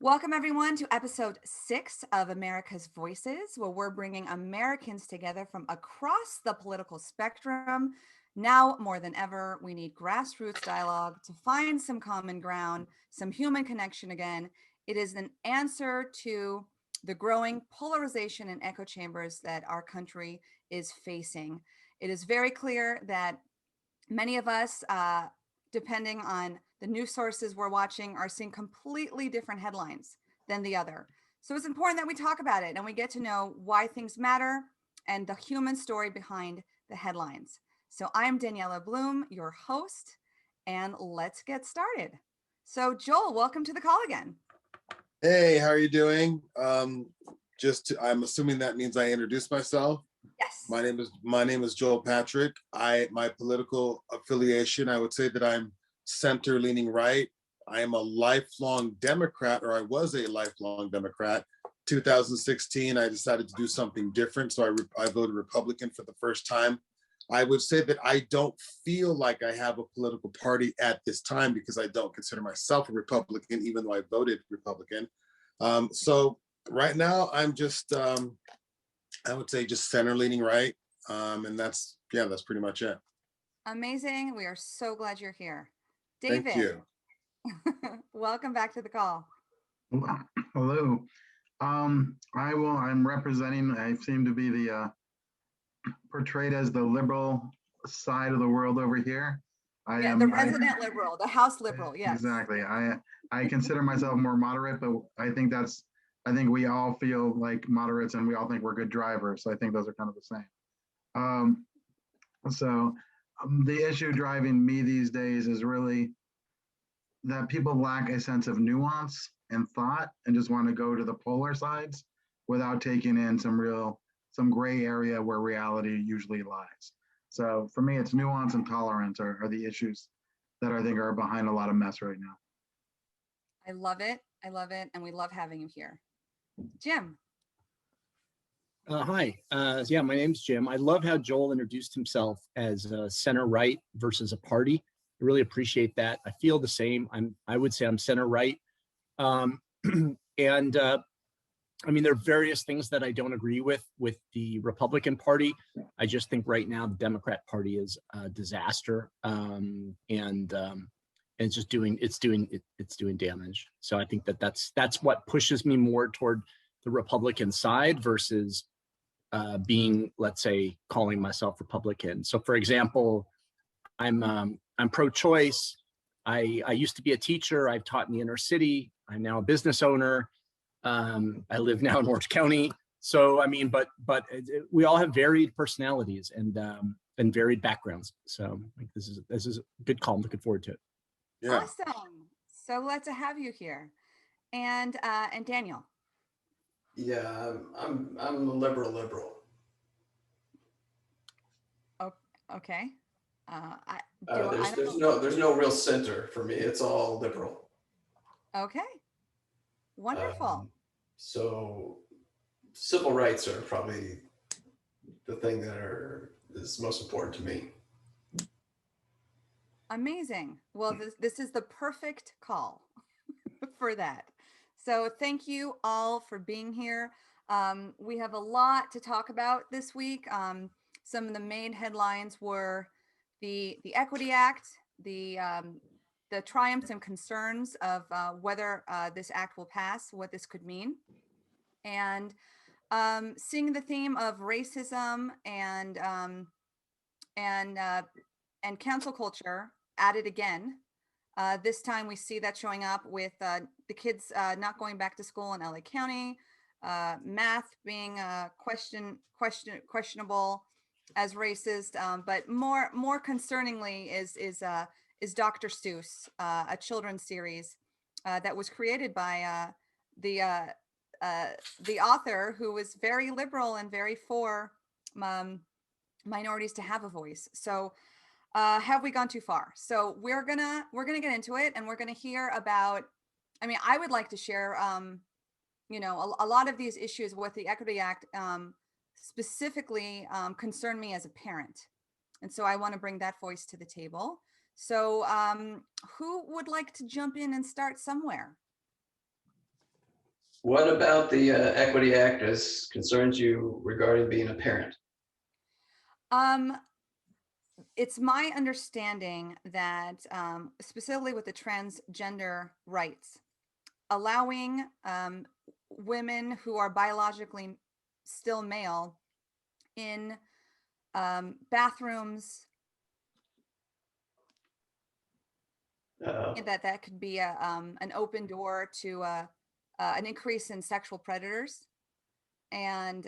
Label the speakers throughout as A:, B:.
A: Welcome everyone to episode 6 of America's Voices, where we're bringing Americans together from across the political spectrum. Now more than ever, we need grassroots dialogue to find some common ground, some human connection again. It is an answer to the growing polarization and echo chambers that our country is facing. It is very clear that many of us, depending on the news sources we're watching, are seeing completely different headlines than the other. So it's important that we talk about it and we get to know why things matter and the human story behind the headlines. So I'm Daniella Bloom, your host, and let's get started. So Joel, welcome to the call again.
B: Hey, how are you doing? I'm assuming that means I introduce myself.
A: Yes.
B: My name is Joel Patrick. My political affiliation, I would say that I'm center leaning right. I am a lifelong Democrat, or I was a lifelong Democrat. 2016, I decided to do something different, so I voted Republican for the first time. I would say that I don't feel like I have a political party at this time because I don't consider myself a Republican, even though I voted Republican. So right now, I'm just, I would say just center leaning right. And that's pretty much it.
A: Amazing. We are so glad you're here.
B: Thank
A: David,
B: you.
A: welcome back to the call.
C: Hello. I'm representing, I seem to be the portrayed as the liberal side of the world over here.
A: The resident liberal, the House liberal, yes.
C: Exactly. I consider myself more moderate, but I think we all feel like moderates and we all think we're good drivers. So I think those are kind of the same. The issue driving me these days is really that people lack a sense of nuance and thought and just want to go to the polar sides without taking in some gray area where reality usually lies. So for me, it's nuance and tolerance are the issues that I think are behind a lot of mess right now.
A: I love it. I love it. And we love having you here. Jim.
D: Hi. My name's Jim. I love how Joel introduced himself as center right versus a party. I really appreciate that. I feel the same. I would say I'm center right. There are various things that I don't agree with the Republican Party. I just think right now the Democrat Party is a disaster, it's just doing damage. So I think that's what pushes me more toward the Republican side versus being, let's say, calling myself Republican. So for example, I'm pro-choice. I used to be a teacher. I've taught in the inner city. I'm now a business owner. I live now in Orange County. So, we all have varied personalities and varied backgrounds. So this is a good call. I'm looking forward to it.
A: Yeah. Awesome. So glad to have you here. And Daniel.
E: Yeah, I'm a liberal.
A: Oh, okay.
E: There's no real center for me. It's all liberal.
A: Okay. Wonderful.
E: So civil rights are probably the thing is most important to me.
A: Amazing. Well, this is the perfect call for that. So thank you all for being here. We have a lot to talk about this week. Some of the main headlines were the Equity Act, the triumphs and concerns of whether this act will pass, what this could mean, and seeing the theme of racism and cancel culture added again. This time we see that showing up with the kids not going back to school in LA County, math being questionable as racist, but more concerningly is Dr. Seuss, a children's series that was created by the author, who was very liberal and very for minorities to have a voice. So have we gone too far? So we're gonna get into it, and we're gonna hear about. I would like to share, a lot of these issues with the Equity Act specifically concern me as a parent, and so I want to bring that voice to the table. So who would like to jump in and start somewhere?
E: What about the Equity Act as concerns you regarding being a parent?
A: It's my understanding that specifically with the transgender rights, allowing women who are biologically still male in bathrooms, that could be an open door to an increase in sexual predators, and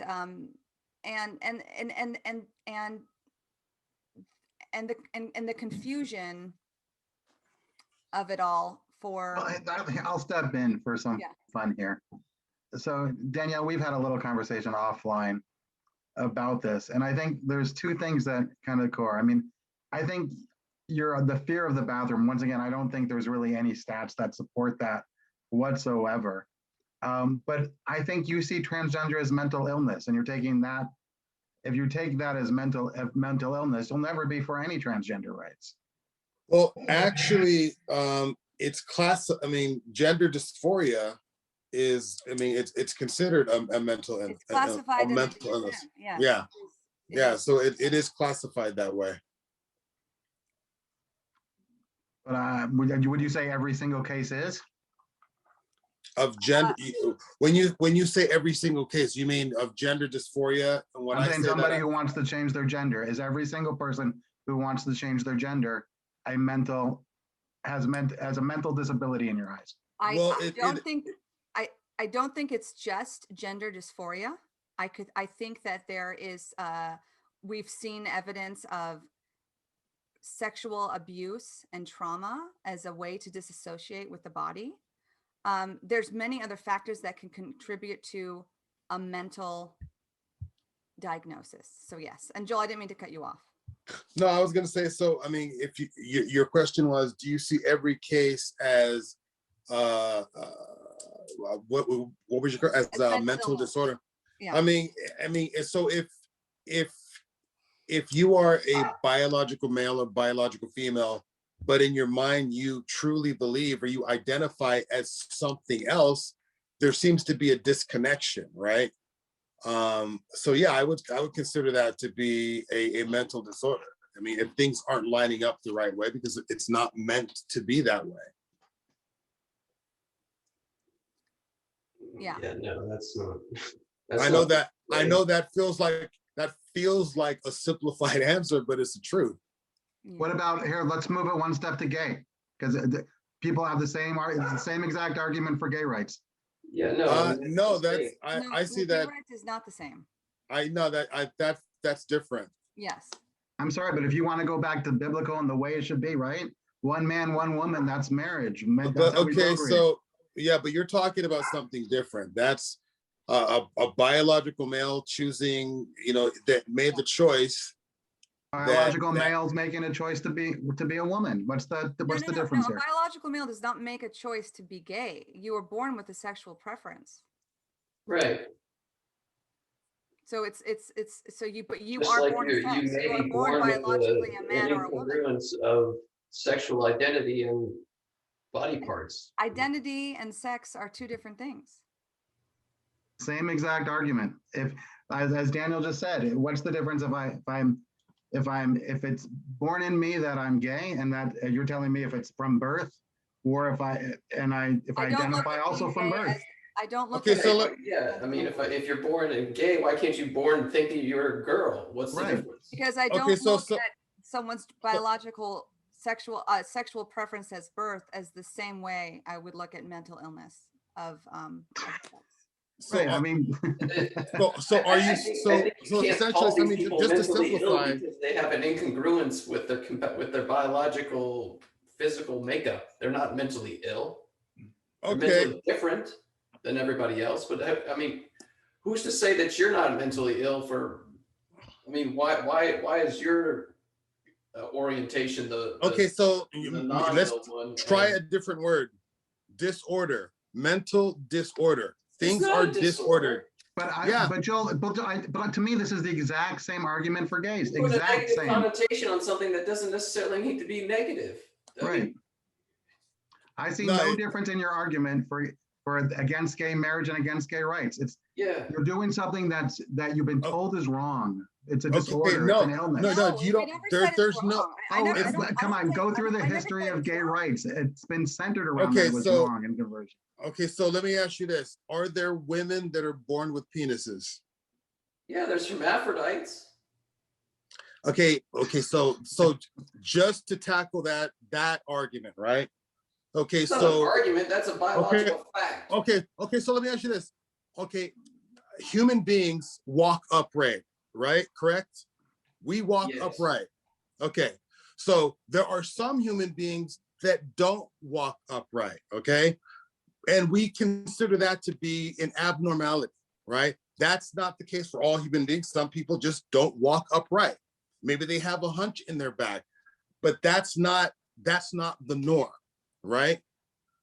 A: the confusion of it all for.
C: Well, I'll step in for some fun here. So Danielle, we've had a little conversation offline about this, and I think there's two things that kind of core. I mean, I think the fear of the bathroom. Once again, I don't think there's really any stats that support that whatsoever. But I think you see transgender as mental illness, and you're taking that. If you take that as mental illness, you'll never be for any transgender rights.
B: Well, actually, it's I mean, gender dysphoria is, I mean, it's considered a mental illness.
A: It's classified
B: a mental illness.
A: Yeah.
B: Yeah. So it is classified that way.
C: But would you say every single case is?
B: Of gender, when you say every single case, you mean of gender dysphoria? And when
C: I'm saying
B: say
C: somebody who wants to change their gender, is every single person who wants to change their gender has a mental disability in your eyes?
A: I don't think it's just gender dysphoria. I think that there is we've seen evidence of sexual abuse and trauma as a way to disassociate with the body. There's many other factors that can contribute to a mental diagnosis. So yes, and Joel, I didn't mean to cut you off.
B: No, I was going to say, so, I mean, if your question was, do you see every case as, what was your, as a mental disorder? Yeah. I mean, so if you are a biological male or biological female, but in your mind, you truly believe or you identify as something else, there seems to be a disconnection, right? So yeah, I would consider that to be a mental disorder. I mean, if things aren't lining up the right way, because it's not meant to be that way.
A: Yeah.
E: Yeah, no, that's not.
B: I know that feels like a simplified answer, but it's the truth.
C: What about here? Let's move it one step to gay, because people have the same exact argument for gay rights.
E: Yeah, no.
B: No, I see that.
A: Gay rights is not the same.
B: I know that's different.
A: Yes.
C: I'm sorry, but if you want to go back to biblical and the way it should be, right? One man, one woman, that's marriage.
B: But okay, so yeah, but you're talking about something different. That's a biological male choosing, that made the choice.
C: Biological males making a choice to be a woman. What's the difference here?
A: A biological male does not make a choice to be gay. You were born with a sexual preference.
E: Right.
A: So but you
E: just
A: are
E: like
A: born
E: you may be born
A: biologically a man or a woman.
E: Incongruence of sexual identity and body parts.
A: Identity and sex are two different things.
C: Same exact argument. If, as Daniel just said, what's the difference if it's born in me that I'm gay, and that you're telling me if it's from birth, or if I identify also from birth?
A: I don't look
B: at
A: it.
E: Yeah, I mean, if you're born gay, why can't you born thinking you're a girl? What's the difference?
A: Because I don't look at someone's biological sexual preference as birth as the same way I would look at mental illness of
B: So
C: right, I mean,
B: so are you essentially just to simplify,
E: because they have an incongruence with their biological physical makeup. They're not mentally ill. They're mentally different than everybody else. But I mean, who's to say that you're not mentally ill for? I mean, why is your orientation
B: so let's try a different word. Disorder, mental disorder. Things are disordered.
C: But Joel, but to me, this is the exact same argument for gays.
E: Put a
C: exact
E: negative
C: same
E: connotation on something that doesn't necessarily need to be negative.
C: I see no difference in your argument for against gay marriage and against gay rights.
E: Yeah.
C: You're doing something that you've been told is wrong. It's a disorder.
B: No,
C: it's an illness.
B: no, you don't. There's no.
C: Come on, go through the history of gay rights. It's been centered around that it was wrong in conversion.
B: Okay, so let me ask you this: are there women that are born with penises?
E: Yeah, there's hermaphrodites.
B: Okay, so just to tackle that argument, right? Okay,
E: It's not
B: so
E: an argument, that's a biological fact.
B: Okay, so let me ask you this. Okay, human beings walk upright, right? Correct? We walk upright. Okay, so there are some human beings that don't walk upright, okay? And we consider that to be an abnormality, right? That's not the case for all human beings. Some people just don't walk upright. Maybe they have a hunch in their back, but that's not the norm, right?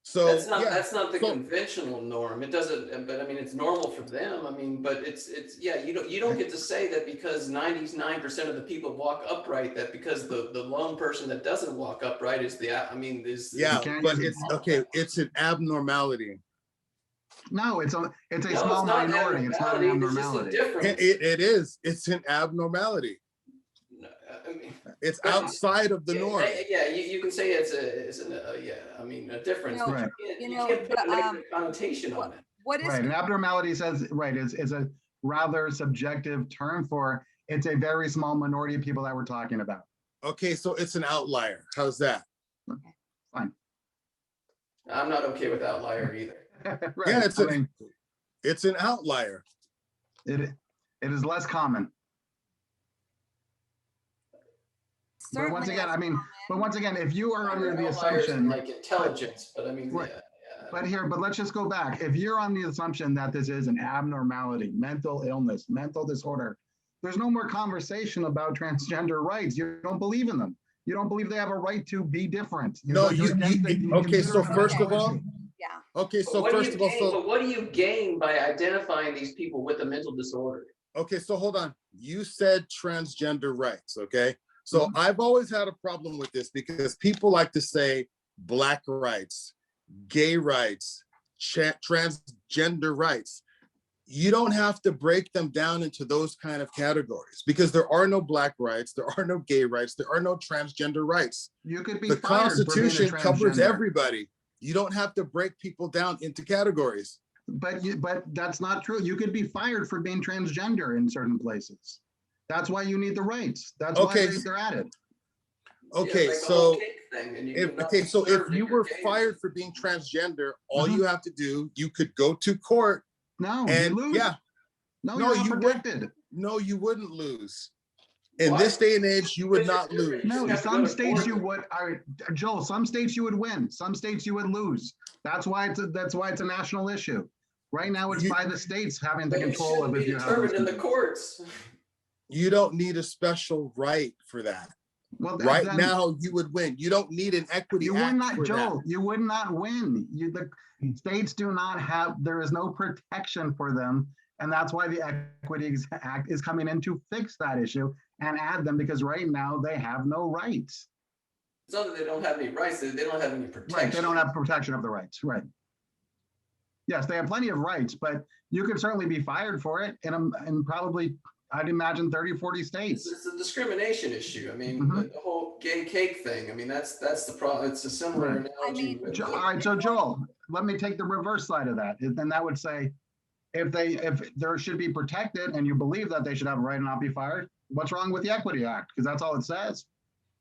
B: So
E: that's not the conventional norm. It doesn't, but I mean, it's normal for them. I mean, but it's you don't get to say that because 99% of the people walk upright, that because the lone person that doesn't walk upright is
B: but it's okay. It's an abnormality.
C: No, it's a small minority. It's not an abnormality.
B: It is. It's an abnormality.
E: I mean,
B: it's outside of the norm.
E: Yeah, you can say it's a difference.
A: No,
E: but you can't put a negative connotation on it.
A: What is
C: right? An abnormality says is a rather subjective term for it's a very small minority of people that we're talking about.
B: Okay, so it's an outlier. How's that?
C: Okay, fine.
E: I'm not okay with outlier either.
C: Right.
B: Yeah, it's an outlier.
C: It is less common. But once again, if you are under the assumption
E: like intelligence, but I mean,
C: right. But let's just go back. If you're on the assumption that this is an abnormality, mental illness, mental disorder, there's no more conversation about transgender rights. You don't believe in them. You don't believe they have a right to be different.
B: Okay, so first of all, okay, so first of all,
E: but what do you gain by identifying these people with a mental disorder?
B: Okay, so hold on. You said transgender rights, okay? So I've always had a problem with this because people like to say Black rights, gay rights, transgender rights. You don't have to break them down into those kind of categories because there are no Black rights, there are no gay rights, there are no transgender rights.
C: You could be
B: the Constitution
C: for being a
B: covers everybody. You don't have to break people down into categories.
C: But that's not true. You could be fired for being transgender in certain places. That's why you need the rights. That's why they're added.
B: Okay,
E: like
B: so if you were
E: gays.
B: fired for being transgender, all you have to do, you could go to court.
C: No,
B: and
C: you lose.
B: Yeah,
C: no, you protected.
B: No, you wouldn't lose. In this day and age, you would not lose.
C: No, some states you would. Joel, some states you would win. Some states you would lose. That's why it's a national issue. Right now, it's by the states having the control of it.
E: Determined in the courts.
B: You don't need a special right for that. Well, right now you would win. You don't need an equity act.
C: You would not, Joel. You would not win. The states do not have. There is no protection for them, and that's why the Equity Act is coming in to fix that issue and add them because right now they have no rights.
E: It's not that they don't have any rights; they don't have any protection.
C: Right, they don't have protection of the rights. Right. Yes, they have plenty of rights, but you could certainly be fired for it in probably, I'd imagine 30, 40 states.
E: It's a discrimination issue. I mean, the whole gay cake thing. I mean, that's the problem. It's a similar analogy.
C: All right, so Joel, let me take the reverse side of that. And that would say, if there should be protected and you believe that they should have a right to not be fired, what's wrong with the Equity Act? Because that's all it says.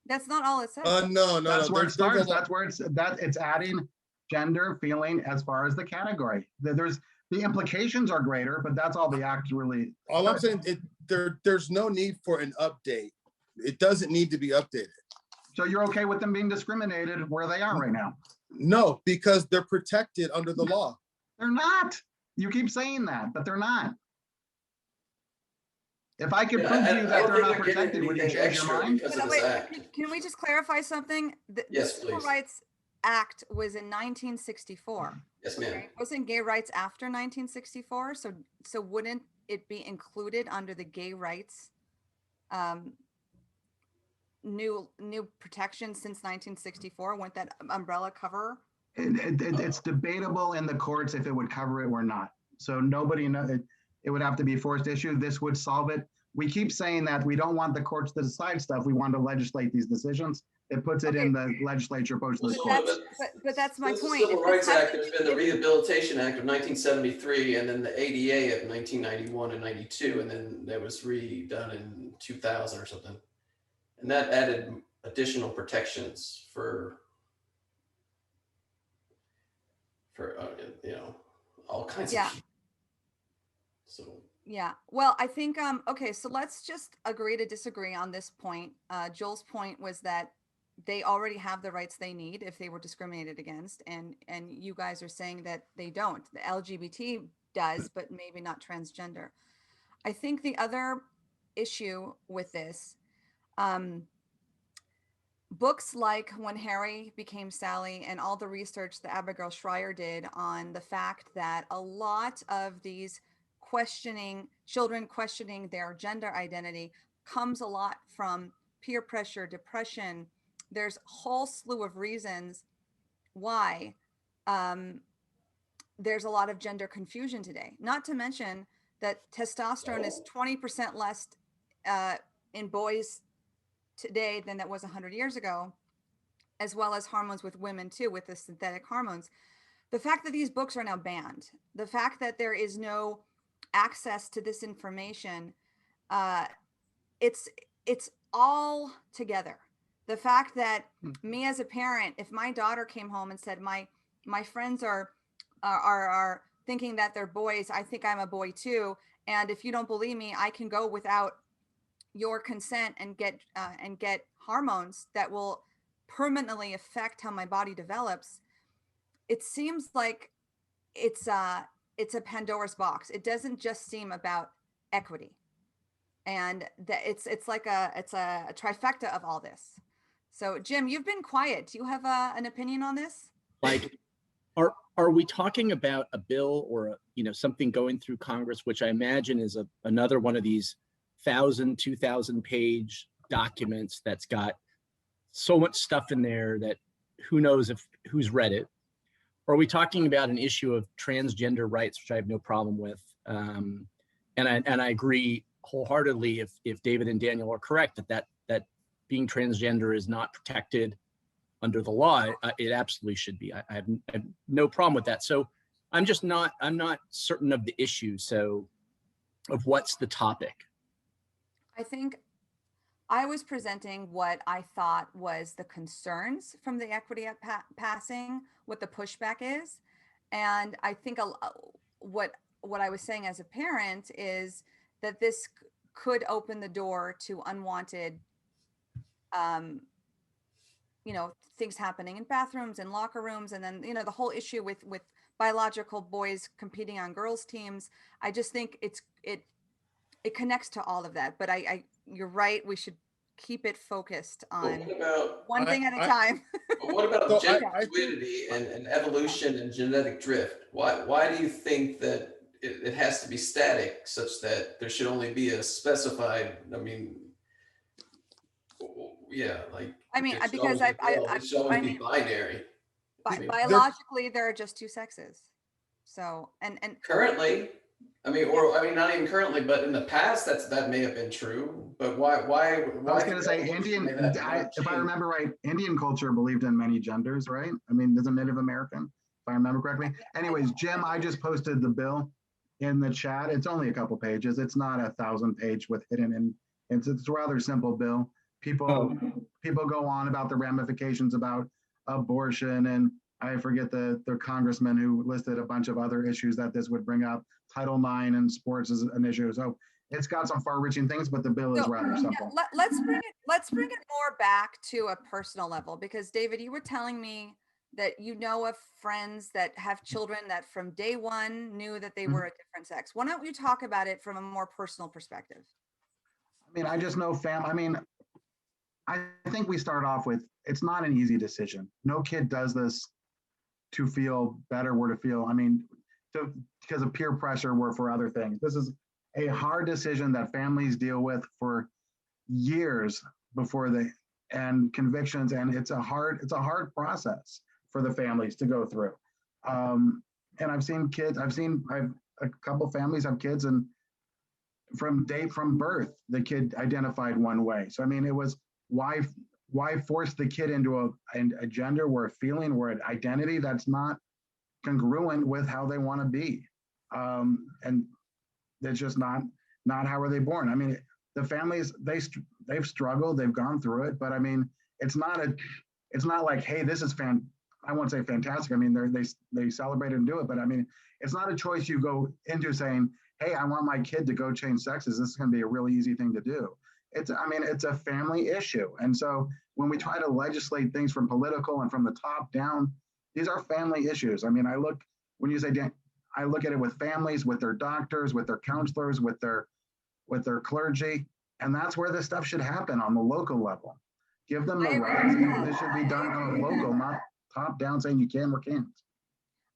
A: That's not all it says.
B: No.
C: That's where it starts. That's where it's adding gender feeling as far as the category. The implications are greater, but that's all the act really.
B: All I'm saying, there's no need for an update. It doesn't need to be updated.
C: So you're okay with them being discriminated where they are right now?
B: No, because they're protected under the law.
C: They're not. You keep saying that, but they're not. If I could prove to you that they're not protected, would you change your mind?
A: Can we just clarify something?
E: Yes, please.
A: The Civil Rights Act was in 1964.
E: Yes, ma'am.
A: Right? Wasn't gay rights after 1964? So wouldn't it be included under the gay rights new protection since 1964? Wouldn't that umbrella cover
C: It's debatable in the courts if it would cover it or not. So nobody knows. It would have to be a forced issue. This would solve it. We keep saying that we don't want the courts to decide stuff. We want to legislate these decisions. It puts it in the legislature, opposed to the courts.
A: But that's my
E: There's the
A: point.
E: Civil Rights Act, there's been the Rehabilitation Act of 1973, and then the ADA of 1991 and 92, and then that was redone in 2000 or something. And that added additional protections for you know, all kinds of people. So
A: yeah, well, I think okay, so let's just agree to disagree on this point. Joel's point was that they already have the rights they need if they were discriminated against, and you guys are saying that they don't. The LGBT does, but maybe not transgender. I think the other issue with this, books like When Harry Became Sally and all the research that Abigail Schreier did on the fact that a lot of these children questioning their gender identity comes a lot from peer pressure, depression. There's a whole slew of reasons why there's a lot of gender confusion today. Not to mention that testosterone is 20% less in boys today than that was 100 years ago, as well as hormones with women too, with the synthetic hormones. The fact that these books are now banned, the fact that there is no access to this information, it's all together. The fact that me as a parent, if my daughter came home and said, my friends are thinking that they're boys, I think I'm a boy too, and if you don't believe me, I can go without your consent and get hormones that will permanently affect how my body develops. It seems like it's a Pandora's box. It doesn't just seem about equity, and that it's like a trifecta of all this. So Jim, you've been quiet. Do you have an opinion on this?
D: Like, are we talking about a bill or something going through Congress, which I imagine is another one of these 2,000 page documents that's got so much stuff in there that who knows who's read it? Or are we talking about an issue of transgender rights, which I have no problem with? And I agree wholeheartedly if David and Daniel are correct that being transgender is not protected under the law. It absolutely should be. I have no problem with that. So I'm not certain of the issue. So of what's the topic?
A: I think I was presenting what I thought was the concerns from the equity passing, what the pushback is. And I think what I was saying as a parent is that this could open the door to unwanted, things happening in bathrooms and locker rooms. And then, the whole issue with biological boys competing on girls teams. I just think it connects to all of that, but you're right. We should keep it focused on one thing at a time.
E: What about gender fluidity and evolution and genetic drift? Why do you think that it has to be static such that there should only be a specified,
A: because
E: it should always be binary.
A: Biologically, there are just two sexes. So, and
E: currently, not even currently, but in the past, that may have been true. But why? I
C: was going to say if I remember right, Indian culture believed in many genders, right? There's a Native American, if I remember correctly. Anyways, Jim, I just posted the bill in the chat. It's only a couple pages. It's not 1,000 page with hidden in. It's a rather simple bill. People go on about the ramifications about abortion, and I forget the congressman who listed a bunch of other issues that this would bring up. Title IX and sports is an issue. So it's got some far-reaching things, but the bill is rather simple.
A: Let's bring it more back to a personal level, because David, you were telling me that of friends that have children that from day one knew that they were a different sex. Why don't you talk about it from a more personal perspective?
C: I just know I think we start off with, it's not an easy decision. No kid does this to feel better or to feel, because of peer pressure or for other things. This is a hard decision that families deal with for years before and convictions, and it's a hard process for the families to go through. And I've seen kids, I've a couple families have kids, and from birth, the kid identified one way. So I mean, it was why force the kid into a gender or a feeling or an identity that's not congruent with how they want to be, and it's just not how are they born. I mean, the families they've struggled, they've gone through it, but I mean, it's not like, hey, this is I won't say fantastic. I mean, they celebrate and do it, but I mean, it's not a choice you go into saying, hey, I want my kid to go change sexes. This is going to be a really easy thing to do. It's a family issue. And so when we try to legislate things from political and from the top down, these are family issues. I mean, I look at it with families, with their doctors, with their counselors, with their clergy. And that's where this stuff should happen, on the local level. Give them the rights. This should be done on a local, not top down saying you can or can't.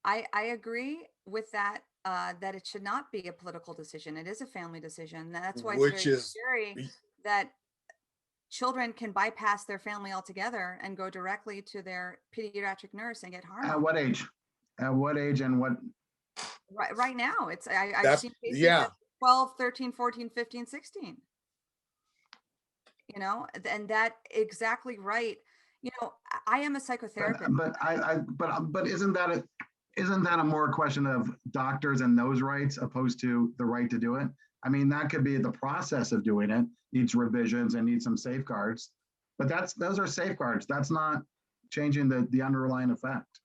A: I agree with that, that it should not be a political decision. It is a family decision. That's why it's very scary that children can bypass their family altogether and go directly to their pediatric nurse and get harmed.
C: At what age? At what age and what?
A: Right now, I've seen cases at 12, 13, 14, 15, 16. You know, and that exactly right. You know, I am a psychotherapist. But isn't that a more question of doctors and those rights opposed to the right to do it? I mean, that could be the process of doing it needs revisions and needs some safeguards, but those are safeguards. That's not changing the underlying effect.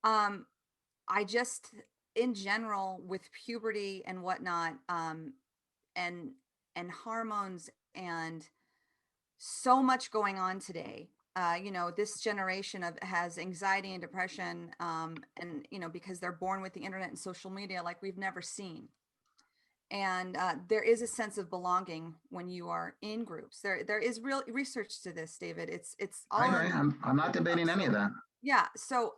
A: I just, in general, with puberty and whatnot, and hormones and so much going on today. You know, this generation has anxiety and depression, and you know, because they're born with the internet and social media like we've never seen. And there is a sense of belonging when you are in groups. There is real research to this, David. It's all.
C: I'm not debating any of that.
A: Yeah. So,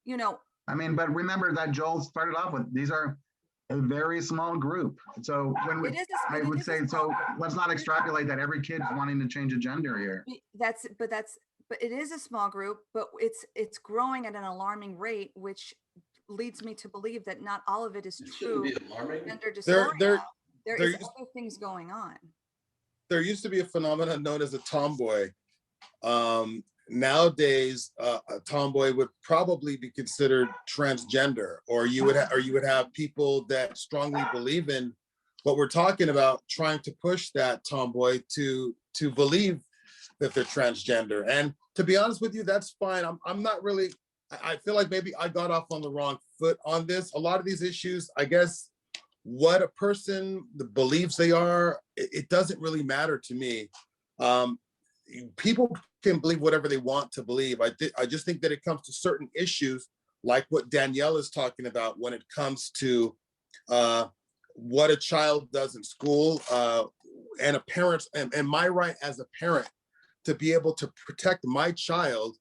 A: you know.
C: I mean, but remember that Joel started off with, these are a very small group. So when I would say, so let's not extrapolate that every kid's wanting to change a gender here.
A: But it is a small group, but it's growing at an alarming rate, which leads me to believe that not all of it is true.
E: Be alarming.
A: Gender dysphoria. There is other things going on.
B: There used to be a phenomenon known as a tomboy. Nowadays, a tomboy would probably be considered transgender, or you would have people that strongly believe in what we're talking about, trying to push that tomboy to believe that they're transgender. And to be honest with you, that's fine. I'm not really. I feel like maybe I got off on the wrong foot on this. A lot of these issues, I guess, what a person believes they are, it doesn't really matter to me. People can believe whatever they want to believe. I just think that it comes to certain issues, like what Danielle is talking about when it comes to what a child does in school, and a parent, and my right as a parent to be able to protect my child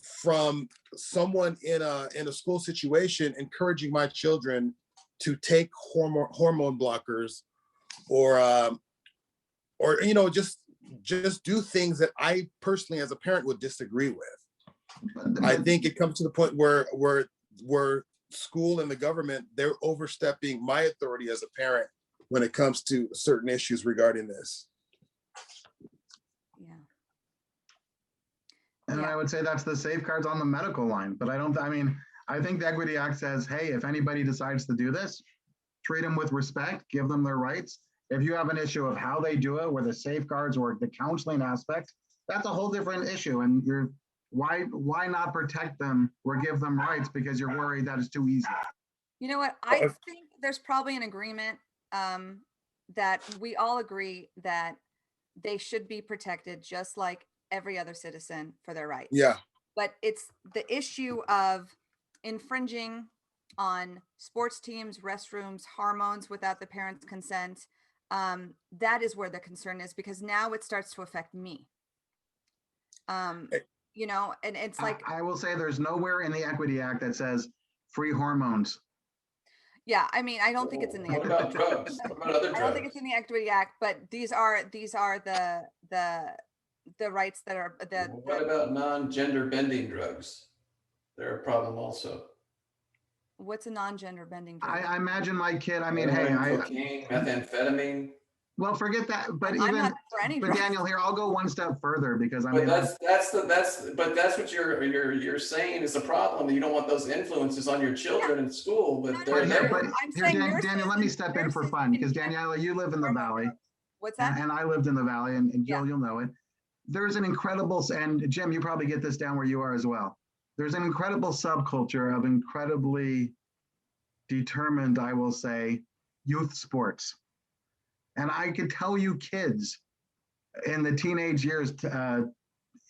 B: from someone in a school situation encouraging my children to take hormone blockers, or you know, just do things that I personally as a parent would disagree with. I think it comes to the point where school and the government, they're overstepping my authority as a parent when it comes to certain issues regarding this.
A: Yeah.
C: And I would say that's the safeguards on the medical line, but I think the Equity Act says, hey, if anybody decides to do this, treat them with respect, give them their rights. If you have an issue of how they do it, or the safeguards or the counseling aspect, that's a whole different issue. And why not protect them or give them rights because you're worried that it's too easy?
A: You know what? I think there's probably an agreement that we all agree that they should be protected just like every other citizen for their rights.
B: Yeah.
A: But it's the issue of infringing on sports teams, restrooms, hormones without the parents' consent. That is where the concern is, because now it starts to affect me. You know, and it's like,
C: I will say there's nowhere in the Equity Act that says free hormones.
A: Yeah, I mean, I don't think it's in the.
E: What about drugs? What about other drugs?
A: I don't think it's in the Equity Act, but these are the the rights that are that.
E: Well, what about non-gender bending drugs? They're a problem also.
A: What's a non-gender bending drug?
C: I imagine my kid, I mean,
E: Heroin,
C: hey,
E: cocaine, methamphetamine.
C: well, forget that. But
A: I'm
C: even,
A: not for any
C: but
A: drug.
C: Daniel, here, I'll go one step further because I
E: But
C: mean,
E: that's what you're saying is a problem. You don't want those influences on your children in school, but they're there.
C: but
A: I'm
C: here,
A: saying
C: Daniel, let me step in for fun because Daniela, you live in the valley.
A: What's that?
C: And I lived in the valley, and Jill,
A: Yeah.
C: you'll know it. There's an incredible, and Jim, you probably get this down where you are as well. There's an incredible subculture of incredibly determined, I will say, youth sports. And I could tell you kids in the teenage years,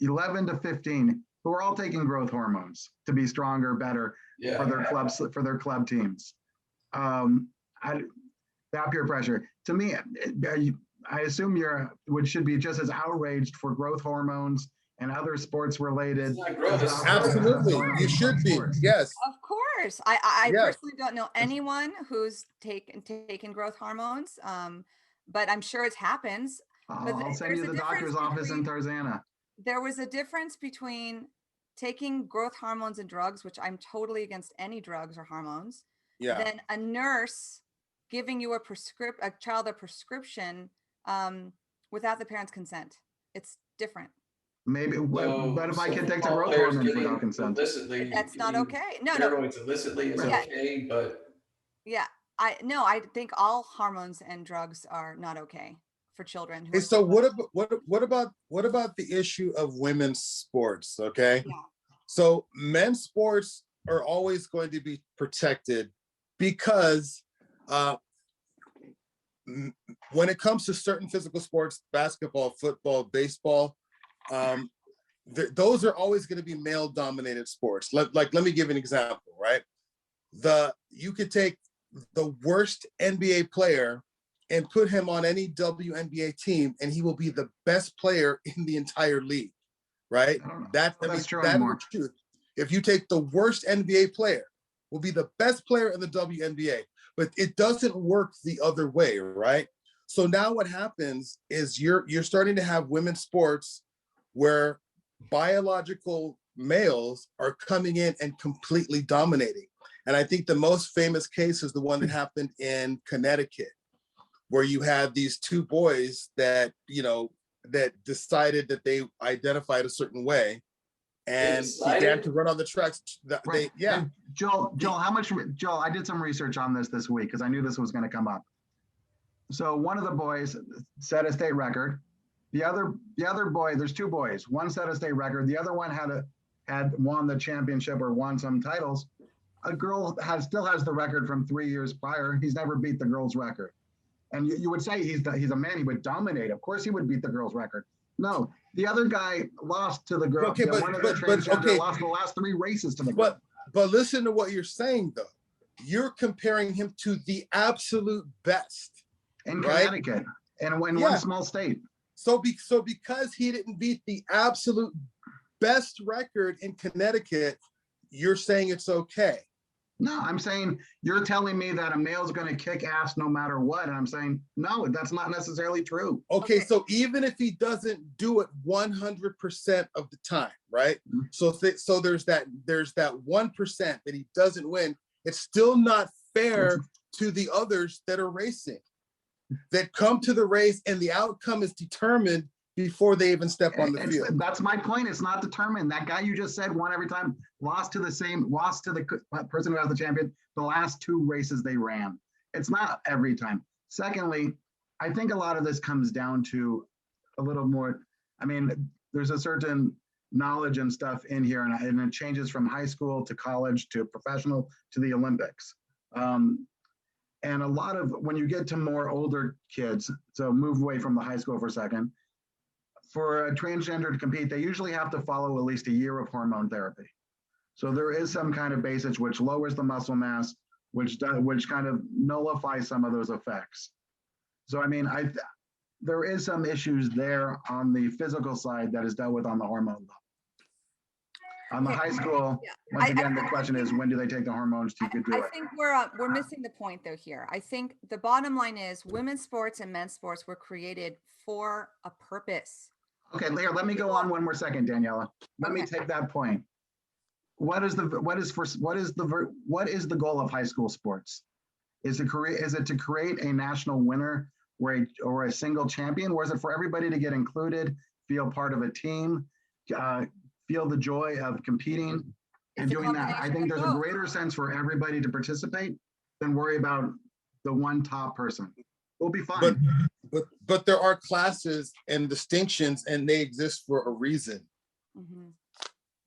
C: 11 to 15, who are all taking growth hormones to be stronger, better for their clubs, for their club teams. That peer pressure. To me, I assume which should be just as outraged for growth hormones and other sports related.
B: Absolutely, you should be. Yes,
A: of course. I
B: Yes.
A: personally don't know anyone who's taken growth hormones, but I'm sure it happens.
C: I'll send you the doctor's office in Tarzana.
A: There was a difference between taking growth hormones and drugs, which I'm totally against any drugs or hormones, than a nurse giving you a child a prescription without the parent's consent. It's different.
C: Maybe, but if my kid takes a growth hormone without consent,
A: that's not okay. No,
E: steroids illicitly is okay, but
A: I think all hormones and drugs are not okay for children.
B: Hey, so what about the issue of women's sports? Okay, so men's sports are always going to be protected because when it comes to certain physical sports, basketball, football, baseball, those are always going to be male-dominated sports. Let me give an example, right? You could take the worst NBA player and put him on any WNBA team, and he will be the best player in the entire league, right? That's true. That's the truth. If you take the worst NBA player, will be the best player in the WNBA, but it doesn't work the other way, right? So now what happens is you're starting to have women's sports where biological males are coming in and completely dominating. And I think the most famous case is the one that happened in Connecticut, where you had these two boys that, that decided that they identified a certain way and began to run on the tracks.
C: Right. Joel, Joel, I did some research on this week because I knew this was going to come up. So one of the boys set a state record. The other boy, there's two boys. One set a state record. The other one had won the championship or won some titles. A girl still has the record from 3 years prior. He's never beat the girl's record. And you would say he's a man, he would dominate. Of course he would beat the girl's record. No, the other guy lost to the girl.
B: Okay,
C: one of the transgender lost the last 3 races to the girl.
B: But listen to what you're saying though. You're comparing him to the absolute best.
C: In Connecticut, and in one small state.
B: So because he didn't beat the absolute best record in Connecticut, you're saying it's okay.
C: No, I'm saying you're telling me that a male's going to kick ass no matter what. And I'm saying, no, that's not necessarily true.
B: Okay. So even if he doesn't do it 100% of the time, right? Mm-hmm. So there's that 1% that he doesn't win. It's still not fair to the others that are racing, that come to the race and the outcome is determined before they even step on the field.
C: That's my point. It's not determined. That guy you just said won every time, lost to the person who has the champion the last 2 races they ran. It's not every time. Secondly, I think a lot of this comes down to a little more, I mean, there's a certain knowledge and stuff in here, and it changes from high school to college to professional to the Olympics. And a lot of, when you get to more older kids, so move away from the high school for a second, for a transgender to compete, they usually have to follow at least a year of hormone therapy. So there is some kind of basis which lowers the muscle mass, which kind of nullifies some of those effects. So I mean, there is some issues there on the physical side that is dealt with on the hormone level. On the high school, once again, the question is, when do they take the hormones to do it?
A: I think we're missing the point though here. I think the bottom line is women's sports and men's sports were created for a purpose.
C: Okay, Leah, let me go on one more second, Daniela. Let me take that point. What is the goal of high school sports? Is it to create a national winner or a single champion, or is it for everybody to get included, feel part of a team, feel the joy of competing and doing that? I think there's a greater sense for everybody to participate than worry about the one top person. We'll be fine.
B: But there are classes and distinctions, and they exist for a reason.
A: Mm-hmm.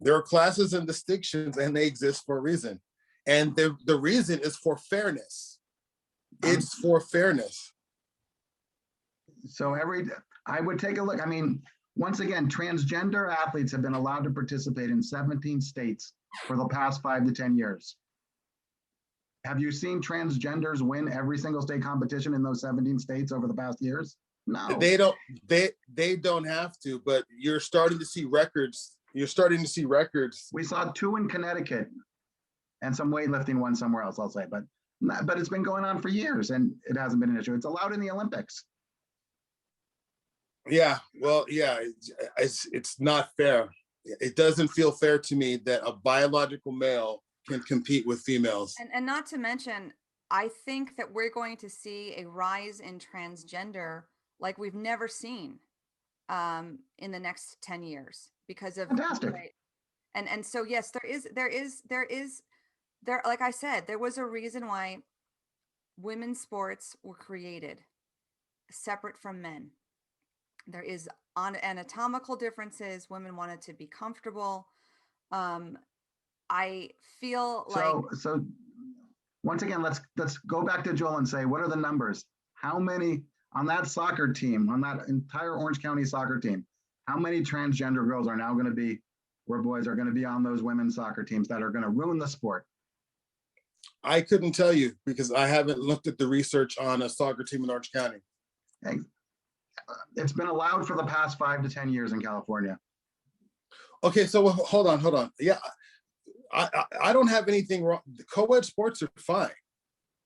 B: There are classes and distinctions, and they exist for a reason. And the reason is for fairness. It's for fairness.
C: So I would take a look. I mean, once again, transgender athletes have been allowed to participate in 17 states for the past 5 to 10 years. Have you seen transgenders win every single state competition in those 17 states over the past years? No.
B: They don't have to, but you're starting to see records. You're starting to see records.
C: We saw 2 in Connecticut and some weightlifting one somewhere else, I'll say, but it's been going on for years and it hasn't been an issue. It's allowed in the Olympics.
B: Yeah, well, yeah, it's not fair. It doesn't feel fair to me that a biological male can compete with females.
A: And not to mention, I think that we're going to see a rise in transgender like we've never seen in the next 10 years because of
C: fantastic.
A: Right? And so yes, there, like I said, there was a reason why women's sports were created separate from men. There is anatomical differences. Women wanted to be comfortable. I feel like
C: so once again, let's go back to Joel and say, what are the numbers? How many on that soccer team, on that entire Orange County soccer team, how many transgender girls are now going to be, where boys are going to be on those women's soccer teams that are going to ruin the sport?
B: I couldn't tell you because I haven't looked at the research on a soccer team in Orange County.
C: Hey, it's been allowed for the past 5 to 10 years in California.
B: Okay, so hold on. Yeah, I don't have anything wrong. The co-ed sports are fine.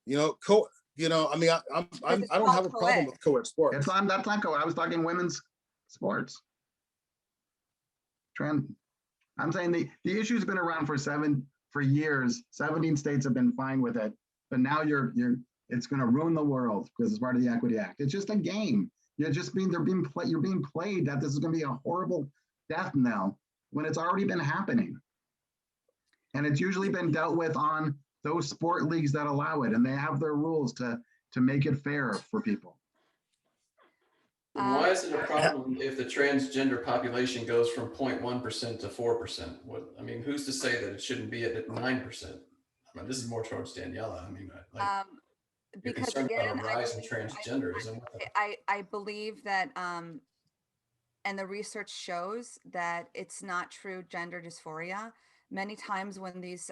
B: You know, I mean, I don't have a problem with co-ed sports.
C: That's not co-ed. I was talking women's sports. I'm saying the issue's been around for years. 17 states have been fine with it, but now it's going to ruin the world because it's part of the Equity Act. It's just a game. You're being played that this is going to be a horrible death knell when it's already been happening. And it's usually been dealt with on those sport leagues that allow it, and they have their rules to make it fair for people.
E: Why is it a problem if the transgender population goes from 0.1% to 4%? I mean, who's to say that it shouldn't be at 9%? I mean, this is more towards Daniella. I mean, because again, about a rise in transgenderism.
A: I believe that, and the research shows that it's not true gender dysphoria. Many times when these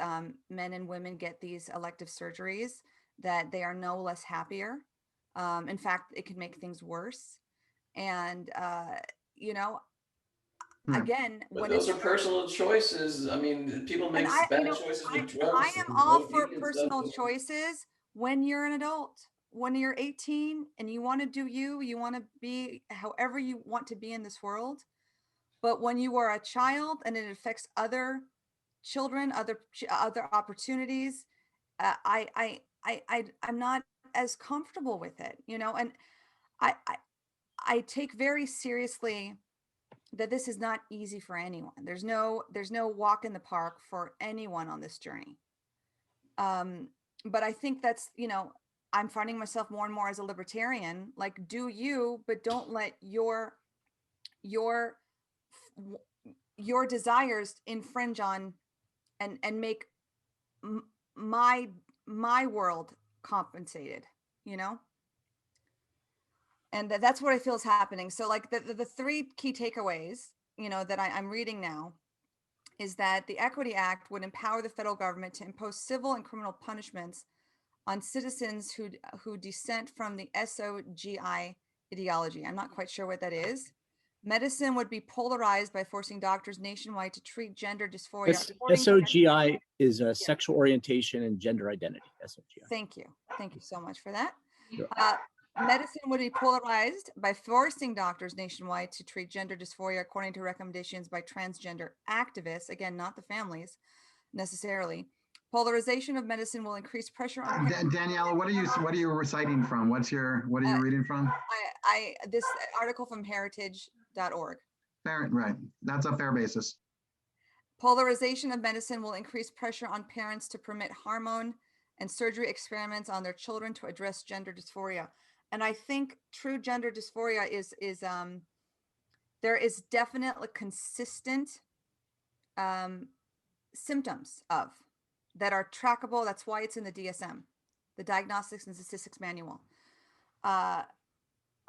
A: men and women get these elective surgeries, that they are no less happier. In fact, it can make things worse. And, again,
E: but those are personal choices. I mean, people make bad choices with drugs.
A: I am all for personal choices when you're an adult. When you're 18 and you want to do you want to be however you want to be in this world. But when you are a child and it affects other children, other opportunities, I'm not as comfortable with it, and I take very seriously that this is not easy for anyone. There's no walk in the park for anyone on this journey. But I think that's, I'm finding myself more and more as a libertarian, like do you, but don't let your desires infringe on and make my world compensated, and that's what I feel is happening. So like the 3 key takeaways, that I'm reading now is that the Equity Act would empower the federal government to impose civil and criminal punishments on citizens who dissent from the SOGI ideology. I'm not quite sure what that is. Medicine would be polarized by forcing doctors nationwide to treat gender dysphoria.
D: SOGI is a sexual orientation and gender identity. SOGI.
A: Thank you so much for that.
D: Sure.
A: medicine would be polarized by forcing doctors nationwide to treat gender dysphoria according to recommendations by transgender activists. Again, not the families necessarily. Polarization of medicine will increase pressure on parents.
C: Daniela, what are you reciting from? What are you reading from?
A: This article from heritage.org.
C: Fair, right. That's a fair basis.
A: Polarization of medicine will increase pressure on parents to permit hormone and surgery experiments on their children to address gender dysphoria. And I think true gender dysphoria is there is definitely consistent symptoms of that are trackable. That's why it's in the DSM, the Diagnostics and Statistics Manual. A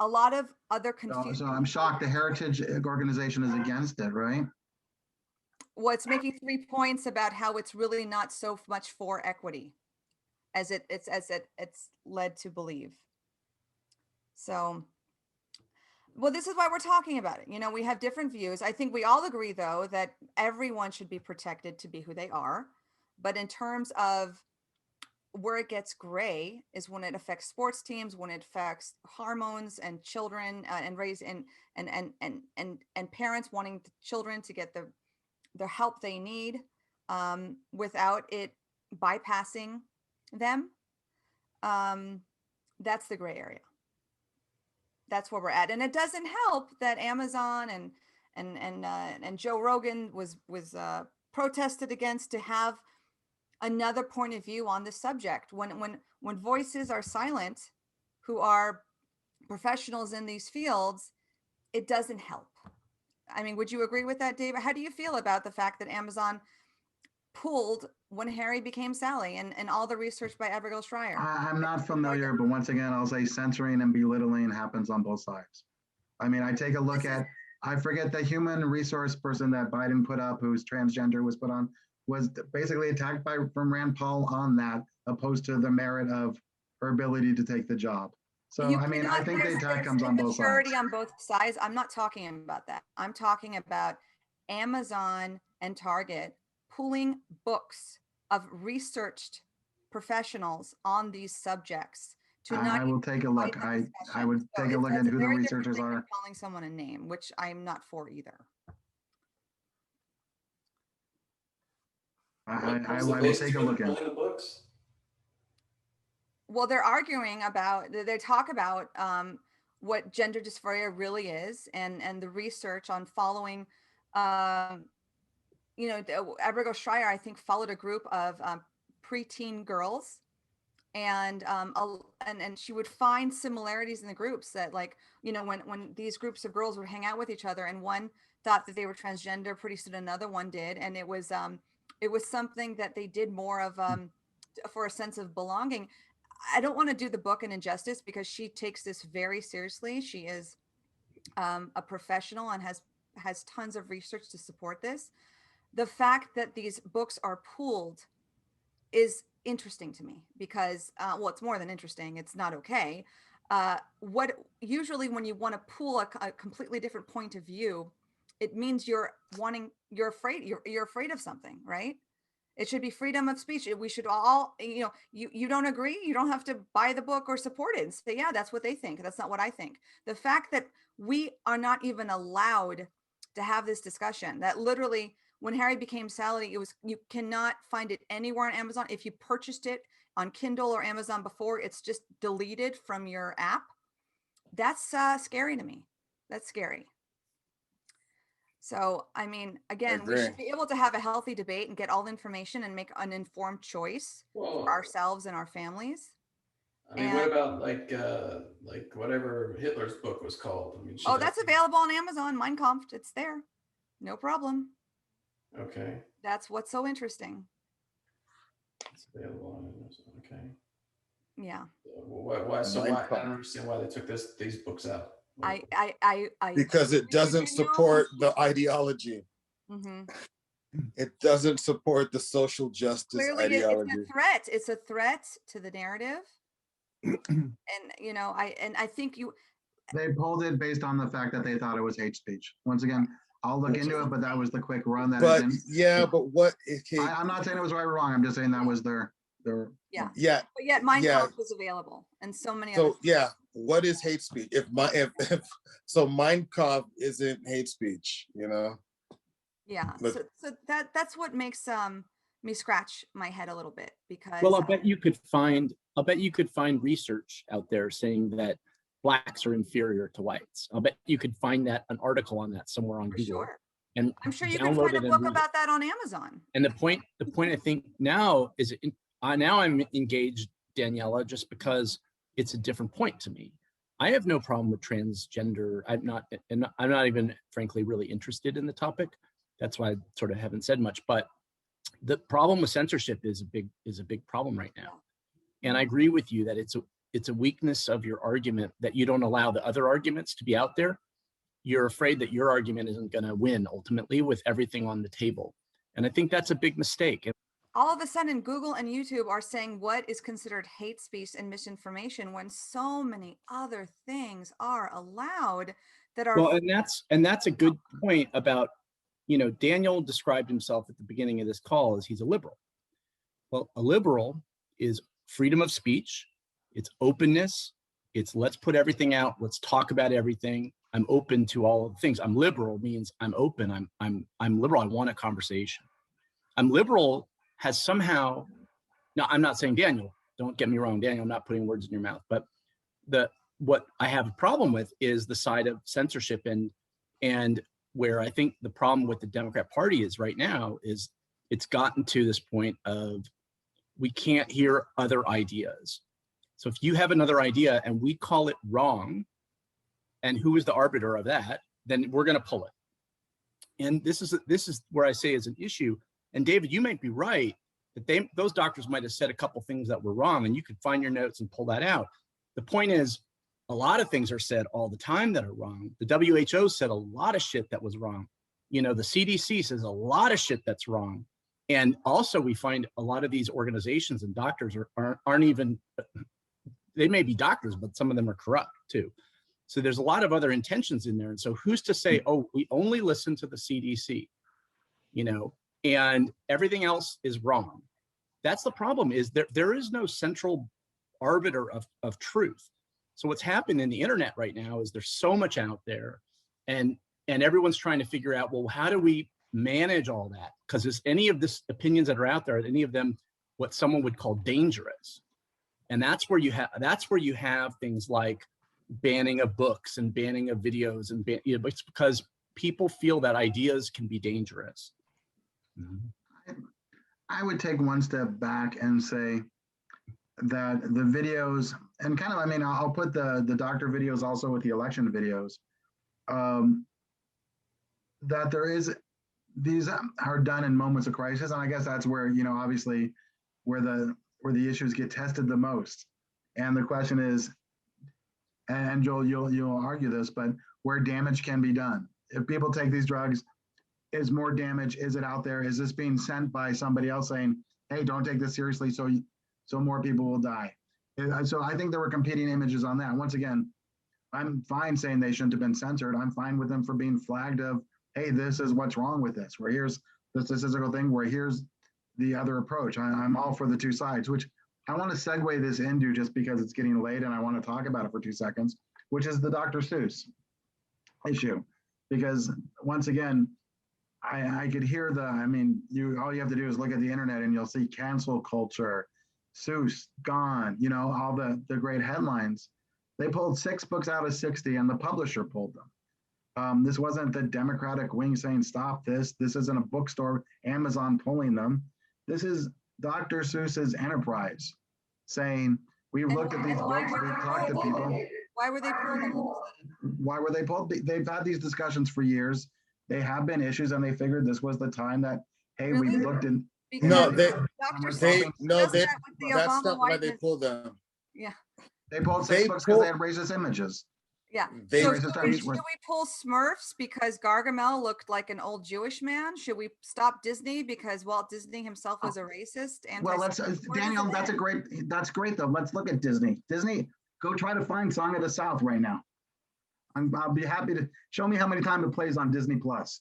A: lot of other confusion.
C: So I'm shocked the Heritage organization is against it, right?
A: Well, it's making 3 points about how it's really not so much for equity as it's led to believe. So, well, this is why we're talking about it. You know, we have different views. I think we all agree, though, that everyone should be protected to be who they are. But in terms of where it gets gray is when it affects sports teams, when it affects hormones and children and parents wanting the children to get the help they need without it bypassing them. That's the gray area. That's where we're at. And it doesn't help that Amazon and Joe Rogan was protested against to have another point of view on this subject. When voices are silent, who are professionals in these fields, it doesn't help. I mean, would you agree with that, David? How do you feel about the fact that Amazon pulled When Harry Became Sally and all the research by Abigail Schreier?
C: I'm not familiar, but once again, I'll say censoring and belittling happens on both sides. I mean, I take a look at, I forget the human resource person that Biden put up, who's transgender, was put on, was basically attacked from Rand Paul on that, opposed to the merit of her ability to take the job. So, I mean, I think the attack comes on both sides.
A: On both sides. I'm not talking about that. I'm talking about Amazon and Target pulling books of researched professionals on these subjects.
C: I will take a look. I would take a look at who the researchers are.
A: Calling someone a name, which I'm not for either.
C: I will take a look at
E: the books.
A: Well, they're arguing about, they talk about what gender dysphoria really is and the research on following, you know, Abigail Schreier, I think, followed a group of preteen girls and she would find similarities in the groups that, like, you know, when these groups of girls would hang out with each other and one thought that they were transgender, pretty soon another one did. And it was something that they did more of for a sense of belonging. I don't want to do the book an injustice because she takes this very seriously. She is a professional and has tons of research to support this. The fact that these books are pooled is interesting to me because, well, it's more than interesting. It's not okay. What usually when you want to pool a completely different point of view, it means you're afraid of something, right? It should be freedom of speech. We should all, you know, you don't agree, you don't have to buy the book or support it and say, yeah, that's what they think. That's not what I think. The fact that we are not even allowed to have this discussion, that literally When Harry Became Sally, you cannot find it anywhere on Amazon. If you purchased it on Kindle or Amazon before, it's just deleted from your app. That's scary to me. That's scary. So, I mean, again, we should be able to have a healthy debate and get all the information and make an informed choice for ourselves and our families.
E: I mean, what about like whatever Hitler's book was called? I mean,
A: that's available on Amazon, Mein Kampf. It's there. No problem.
E: Okay.
A: That's what's so interesting.
E: It's available on Amazon. Okay.
A: Yeah.
E: Why? So why? I don't understand why they took these books out.
B: Because it doesn't support the ideology.
A: Mm-hmm.
B: It doesn't support the social justice ideology.
A: It's a threat to the narrative. And you know, I think
C: they pulled it based on the fact that they thought it was hate speech. Once again, I'll look into it, but that was the quick run that.
B: But but what?
C: I'm not saying it was right or wrong. I'm just saying that was their.
A: Yeah. But yet, Mein Kampf was available, and so many.
B: So what is hate speech? If so, Mein Kampf isn't hate speech, you know?
A: Yeah.
B: But
A: So that's what makes me scratch my head a little bit, because
D: Well, I'll bet you could find research out there saying that blacks are inferior to whites. I'll bet you could find that an article on that somewhere on
A: for
D: Google,
A: sure.
D: and
A: I'm sure you can
D: download
A: find a
D: it and
A: book
D: read it.
A: about that on Amazon.
D: And the point I think now is, now I'm engaged, Daniela, just because it's a different point to me. I have no problem with transgender. I'm not even, frankly, really interested in the topic. That's why I sort of haven't said much. But the problem with censorship is a big problem right now. And I agree with you that it's a weakness of your argument that you don't allow the other arguments to be out there. You're afraid that your argument isn't going to win ultimately with everything on the table. And I think that's a big mistake.
A: All of a sudden, Google and YouTube are saying what is considered hate speech and misinformation when so many other things are allowed that are.
D: Well, and that's a good point about, Daniel described himself at the beginning of this call as he's a liberal. Well, a liberal is freedom of speech, it's openness, it's let's put everything out, let's talk about everything. I'm open to all of the things. I'm liberal means I'm open. I'm liberal. I want a conversation. I'm liberal has somehow, now I'm not saying Daniel, don't get me wrong, Daniel, I'm not putting words in your mouth, but what I have a problem with is the side of censorship and where I think the problem with the Democrat Party is right now is it's gotten to this point of we can't hear other ideas. So if you have another idea and we call it wrong, and who is the arbiter of that, then we're going to pull it. And this is where I say is an issue. And David, you might be right that those doctors might have said a couple things that were wrong, and you could find your notes and pull that out. The point is, a lot of things are said all the time that are wrong. The WHO said a lot of shit that was wrong. The CDC says a lot of shit that's wrong. And also we find a lot of these organizations and doctors aren't even, they may be doctors, but some of them are corrupt too. So there's a lot of other intentions in there. And so who's to say, oh, we only listen to the CDC, and everything else is wrong. That's the problem, is there is no central arbiter of truth. So what's happened in the internet right now is there's so much out there, and everyone's trying to figure out, well, how do we manage all that? Because is any of this opinions that are out there, any of them what someone would call dangerous? And that's where you have things like banning of books and banning of videos, and it's because people feel that ideas can be dangerous.
C: I would take one step back and say that the videos, and kind of, I'll put the doctor videos also with the election videos, that these are done in moments of crisis. And I guess that's where, obviously where the issues get tested the most. And the question is, and Joel, you'll argue this, but where damage can be done. If people take these drugs, is more damage, is it out there? Is this being sent by somebody else saying, hey, don't take this seriously, so more people will die? So I think there were competing images on that. Once again, I'm fine saying they shouldn't have been censored. I'm fine with them for being flagged of, hey, this is what's wrong with this, where here's the statistical thing, where here's the other approach. I'm all for the two sides, which I want to segue this into just because it's getting late and I want to talk about it for 2 seconds, which is the Dr. Seuss issue. Because once again, I could hear all you have to do is look at the internet and you'll see cancel culture, Seuss, gone, all the great headlines. They pulled 6 books out of 60 and the publisher pulled them. This wasn't the Democratic wing saying, stop this. This isn't a bookstore, Amazon pulling them. This is Dr. Seuss's enterprise saying, we've looked at these books, we've talked to people.
A: Why were they pulled?
C: Why were they pulled? They've had these discussions for years. They have been issues, and they figured this was the time that, hey,
A: Really?
C: we looked in.
A: That's
B: not why they pulled them.
A: Yeah.
C: They pulled 6 books because they had racist images.
A: Yeah. So should we pull Smurfs because Gargamel looked like an old Jewish man? Should we stop Disney because Walt Disney himself was a racist?
C: Well, Daniel, that's great though. Let's look at Disney. Disney, go try to find Song of the South right now. I'll be happy to show me how many times it plays on Disney Plus.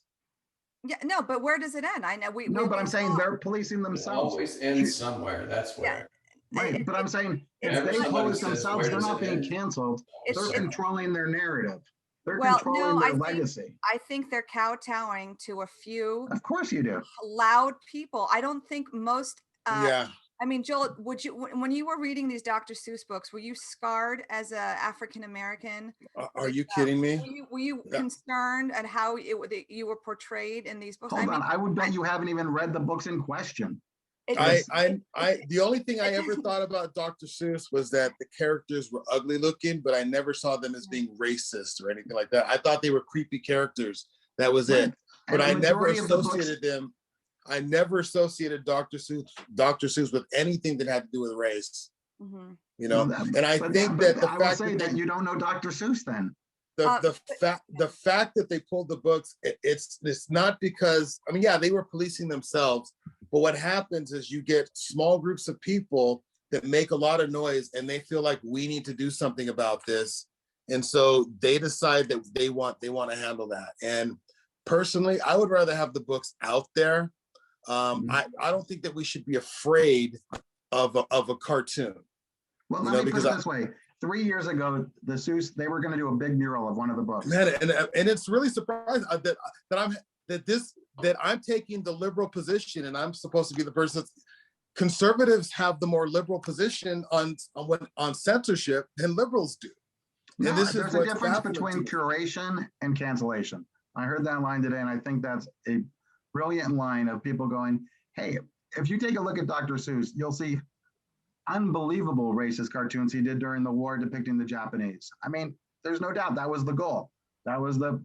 A: Yeah, no, but where does it end? I know
C: but I'm saying they're policing themselves.
E: It always ends somewhere. That's where.
C: Right, but I'm saying if
E: Whenever
C: they
E: somebody
C: pose
E: says,
C: themselves,
E: "Where
C: they're
E: does
C: not
E: it
C: being
E: end?"
C: canceled. They're
A: it's
C: controlling their narrative. They're
A: well,
C: controlling
A: no,
C: their legacy.
A: I think they're kowtowing to a few
C: Of course you do.
A: loud people. I don't think most
B: Yeah.
A: I mean, Joel, would you, when you were reading these Dr. Seuss books, were you scarred as a African American?
B: Are you kidding me?
A: Were you
B: Yeah.
A: concerned at how you were portrayed in these books?
C: Hold
A: I mean,
C: on, I would bet you haven't even read the books in question.
B: The only thing I ever thought about Dr. Seuss was that the characters were ugly looking, but I never saw them as being racist or anything like that. I thought they were creepy characters. That was it. But I never associated them. I never associated Dr. Seuss with anything that had to do with race.
A: mm-hmm.
B: You know, and I think that the fact
C: that you don't know Dr. Seuss then.
B: The fact that they pulled the books, it's not because, I mean, yeah, they were policing themselves, but what happens is you get small groups of people that make a lot of noise and they feel like we need to do something about this. And so they decide that they want to handle that. And personally, I would rather have the books out there. I don't think that we should be afraid of a cartoon.
C: Well, let me put it this way. 3 years ago, the Seuss, they were going to do a big mural of one of the books.
B: Man, and it's really surprising that I'm taking the liberal position, and I'm supposed to be the person. Conservatives have the more liberal position on censorship than liberals do.
C: No,
B: and this is
C: there's a difference between curation and cancellation. I heard that line today, and I think that's a brilliant line of people going, hey, if you take a look at Dr. Seuss, you'll see unbelievable racist cartoons he did during the war depicting the Japanese. I mean, there's no doubt that was the goal. That was the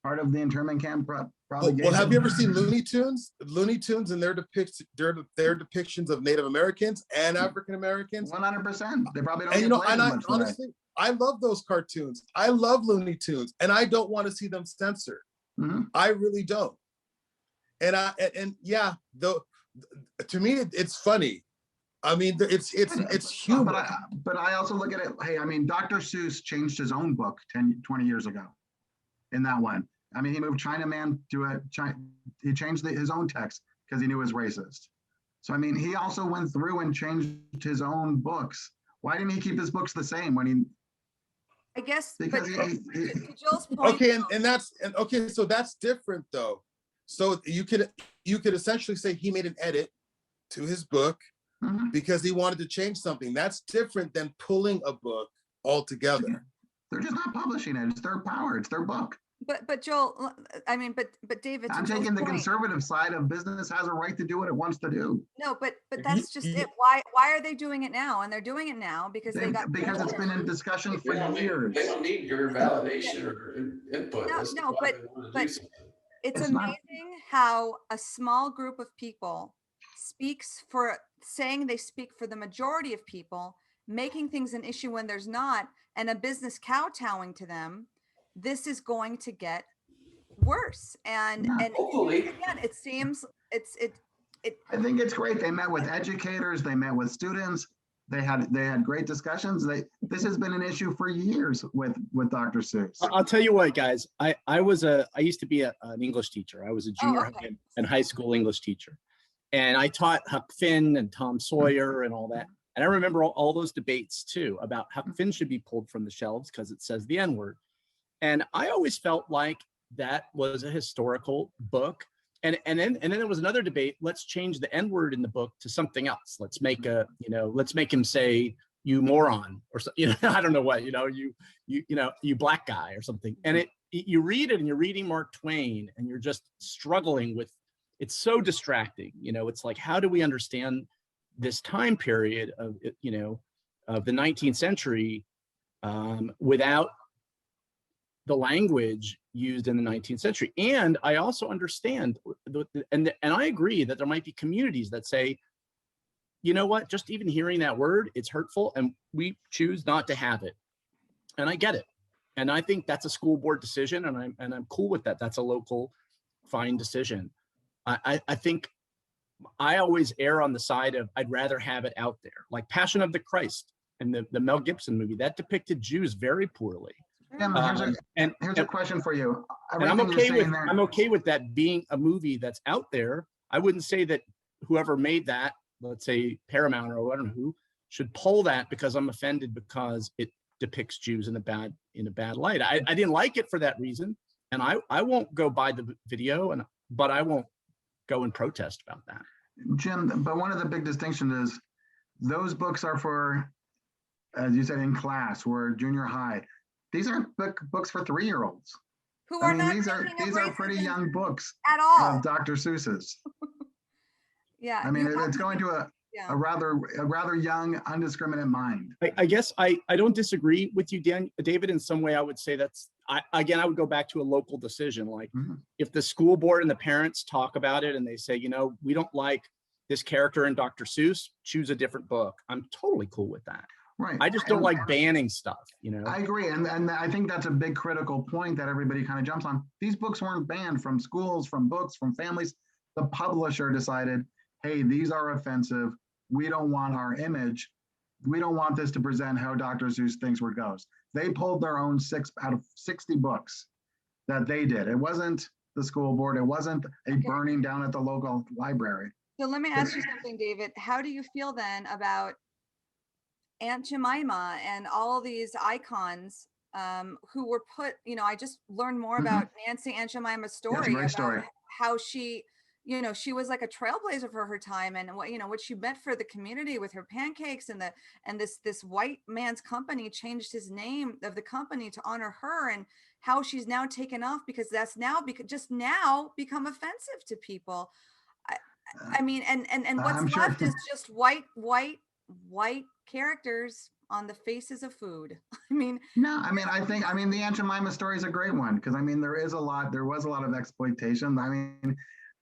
C: part of the internment camp propagation.
B: Well, have you ever seen Looney Tunes? Looney Tunes and their depictions of Native Americans and African Americans?
C: 100%. They probably don't.
B: And
C: get played much
B: honestly, I love those cartoons. I love Looney Tunes, and I don't want to see them censored.
C: Mm-hmm.
B: I really don't. And yeah, though, to me, it's funny. I mean, it's humor.
C: But I also look at it, hey, I mean, Dr. Seuss changed his own book 20 years ago in that one. I mean, he moved Chinaman to he changed his own text because he knew it was racist. So, I mean, he also went through and changed his own books. Why didn't he keep his books the same when he?
A: I guess,
C: because
A: to Joel's point.
B: Okay, okay, so that's different though. So you could essentially say he made an edit to his book.
C: Mm-hmm.
B: Because he wanted to change something. That's different than pulling a book altogether.
C: They're just not publishing it. It's their power. It's their book.
A: But Joel, I mean, but David,
C: I'm taking the conservative side of business has a right to do what it wants to do.
A: No, but that's just it. Why are they doing it now? And they're doing it now because because
C: it's been in discussion for years.
E: They don't need your validation or input.
A: No, but it's amazing how a small group of people speaks for saying they speak for the majority of people, making things an issue when there's not, and a business kowtowing to them. This is going to get worse. And
E: hopefully,
A: again, it seems
C: I think it's great. They met with educators, they met with students, they had great discussions. This has been an issue for years with Dr. Seuss.
D: I'll tell you what, guys. I used to be an English teacher. I was a junior high and high school English teacher. And I taught Huck Finn and Tom Sawyer and all that. And I remember all those debates too about Huck Finn should be pulled from the shelves because it says the N-word. And I always felt like that was a historical book. And then there was another debate. Let's change the N-word in the book to something else. Let's make let's make him say you moron or so, I don't know what, you black guy or something. And you read it and you're reading Mark Twain and you're just struggling with. It's so distracting, it's like, how do we understand this time period of the 19th century without the language used in the 19th century? And I also understand, and I agree that there might be communities that say, you know what, just even hearing that word, it's hurtful and we choose not to have it. And I get it. And I think that's a school board decision and I'm cool with that. That's a local fine decision. I think I always err on the side of I'd rather have it out there, like Passion of the Christ and the Mel Gibson movie that depicted Jews very poorly.
C: Yeah, here's a question for you.
D: And I'm okay with that being a movie that's out there. I wouldn't say that whoever made that, let's say Paramount or I don't know who, should pull that because I'm offended because it depicts Jews in a bad light. I didn't like it for that reason, and I won't go buy the video, but I won't go and protest about that.
C: Jim, but one of the big distinctions is those books are for, as you said, in class or junior high. These aren't books for 3-year-olds.
A: Who are not
C: these are pretty young books
A: at all.
C: of Dr. Seuss's.
A: Yeah.
C: I mean, it's going to a rather young, undiscriminate mind.
D: I guess I don't disagree with you, David. In some way, I would say I would go back to a local decision. Like if the school board and the parents talk about it and they say, we don't like this character in Dr. Seuss, choose a different book. I'm totally cool with that.
C: Right.
D: I just don't like banning stuff,
C: I agree. And I think that's a big critical point that everybody kind of jumps on. These books weren't banned from schools, from books, from families. The publisher decided, hey, these are offensive. We don't want our image. We don't want this to present how Dr. Seuss thinks where it goes. They pulled their own 6 out of 60 books that they did. It wasn't the school board. It wasn't a burning down at the local library.
A: So let me ask you something, David. How do you feel then about Aunt Jemima and all these icons who were put, I just learned more about Nancy Aunt Jemima's story,
C: great story.
A: How she, she was like a trailblazer for her time, and what she meant for the community with her pancakes, and this white man's company changed his name of the company to honor her, and how she's now taken off because that's now become offensive to people. I mean, and what's left is just white characters on the faces of food.
C: I think the Aunt Jemima story is a great one because there was a lot of exploitation.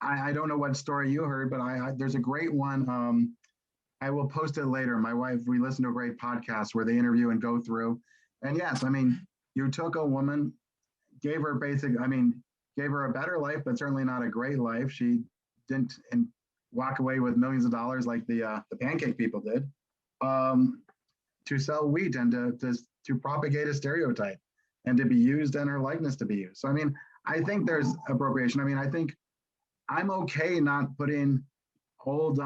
C: I don't know what story you heard, but there's a great one. I will post it later. My wife, we listen to a great podcast where they interview and go through. And yes, you took a woman, gave her a better life, but certainly not a great life. She didn't walk away with millions of dollars like the pancake people did, to sell wheat and to propagate a stereotype and to be used and her likeness to be used. So, I think there's appropriation. I think I'm okay not putting old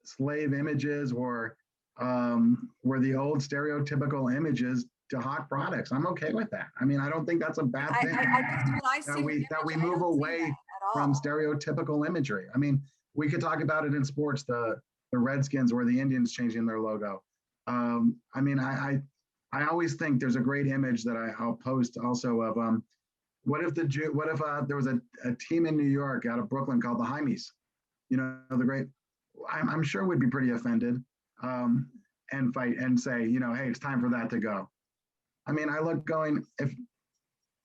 C: slave images or the old stereotypical images to hot products. I'm okay with that. I don't think that's a bad thing. That we move away from stereotypical imagery. We could talk about it in sports, the Redskins or the Indians changing their logo. I always think there's a great image that I'll post also of what if there was a team in New York out of Brooklyn called the Hymies, I'm sure we'd be pretty offended and fight and say, hey, it's time for that to go. I look going, if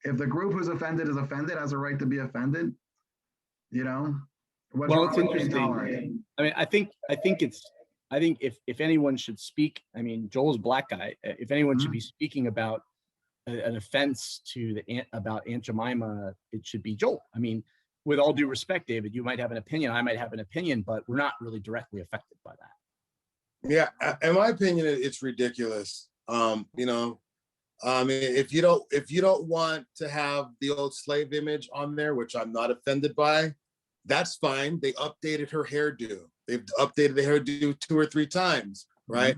C: the group who's offended is offended, has a right to be offended,
D: Well, it's interesting. I think if anyone should speak, Joel's a black guy. If anyone should be speaking about an offense about Aunt Jemima, it should be Joel. With all due respect, David, you might have an opinion, I might have an opinion, but we're not really directly affected by that.
B: Yeah, in my opinion, it's ridiculous. If you don't want to have the old slave image on there, which I'm not offended by, that's fine. They updated her hairdo. They've updated the hairdo 2 or 3 times, right?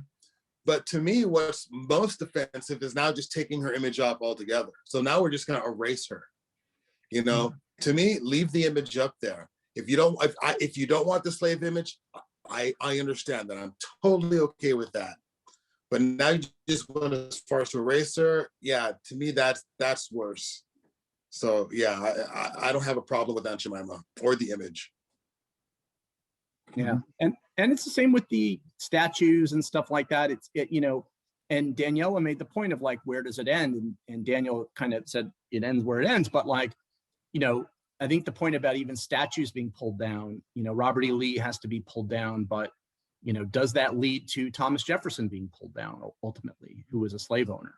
B: But to me, what's most offensive is now just taking her image off altogether. So now we're just going to erase her. To me, leave the image up there. If you don't want the slave image, I understand that. I'm totally okay with that. But now you just want to, as far as to erase her, yeah, to me that's worse. So yeah, I don't have a problem with Aunt Jemima or the image.
D: Yeah, and it's the same with the statues and stuff like that. And Daniella made the point of like, where does it end? And Daniel kind of said it ends where it ends. But like, I think the point about even statues being pulled down, Robert E. Lee has to be pulled down, but does that lead to Thomas Jefferson being pulled down ultimately, who was a slave owner?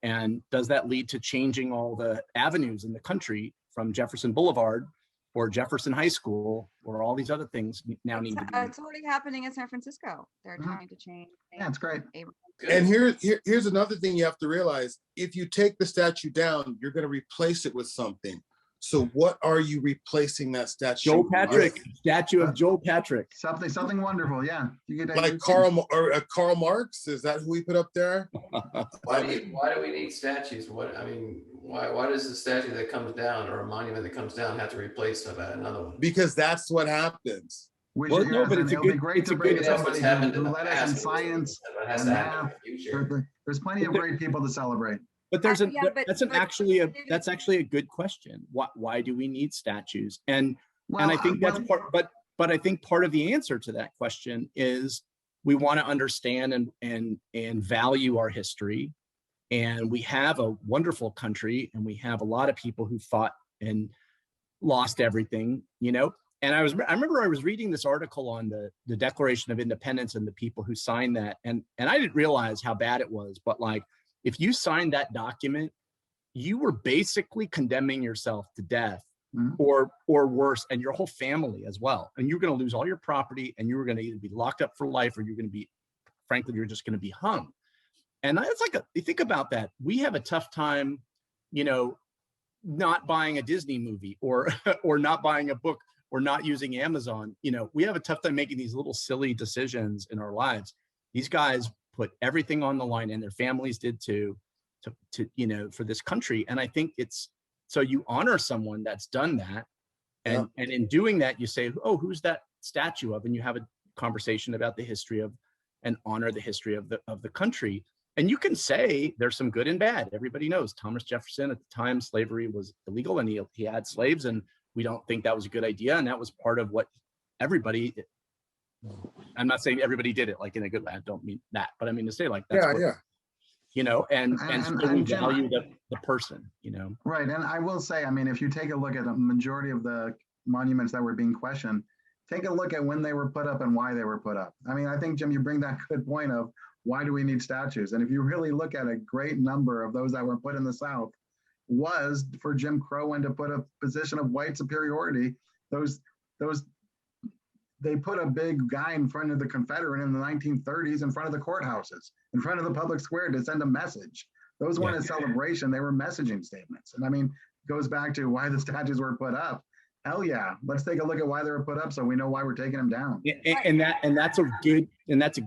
D: And does that lead to changing all the avenues in the country from Jefferson Boulevard or Jefferson High School or all these other things now need to be?
A: It's already happening in San Francisco. They're trying to change.
C: Yeah, it's great.
B: And here's another thing you have to realize. If you take the statue down, you're going to replace it with something. So what are you replacing that statue
D: Joel Patrick,
B: with?
D: statue of Joel Patrick.
C: Something wonderful. Yeah. You get
B: Like Karl Marx? Is that who we put up there?
E: Why do we need statues? Why does the statue that comes down or a monument that comes down have to replace another one?
B: Because that's what happens.
C: Well, no, but it'll be great to bring somebody who led us in science and math. There's plenty of great people to celebrate.
D: But that's actually a good question. Why do we need statues? And I think that's part. But I think part of the answer to that question is we want to understand and value our history. And we have a wonderful country, and we have a lot of people who fought and lost everything, you know. And I remember I was reading this article on the Declaration of Independence and the people who signed that, and I didn't realize how bad it was. But like, if you signed that document, you were basically condemning yourself to death, or worse, and your whole family as well. And you're going to lose all your property, and you were going to either be locked up for life, or you're going to be, frankly, you're just going to be hung. And it's like, you think about that. We have a tough time, you know, not buying a Disney movie or not buying a book or not using Amazon. You know, we have a tough time making these little silly decisions in our lives. These guys put everything on the line, and their families did too, to you know, for this country. And I think it's, so you honor someone that's done that. And in doing that, you say, oh, who's that statue of? And you have a conversation about the history of, and honor the history of the country. And you can say there's some good and bad. Everybody knows Thomas Jefferson, at the time, slavery was illegal, and he had slaves, and we don't think that was a good idea. And that was part of what everybody, I'm not saying everybody did it like in a good way, I don't mean that, but I mean to say like that's you know, and so we value the person, you know.
C: Right, and I will say, I mean, if you take a look at a majority of the monuments that were being questioned, take a look at when they were put up and why they were put up. I mean, I think, Jim, you bring that good point of why do we need statues? And if you really look at a great number of those that were put in the South was for Jim Crow and to put a position of white superiority. They put a big guy in front of the Confederate in the 1930s, in front of the courthouses, in front of the public square to send a message. Those weren't a celebration, they were messaging statements. And I mean, it goes back to why the statues were put up. Hell yeah, let's take a look at why they were put up so we know why we're taking them down.
D: And that's a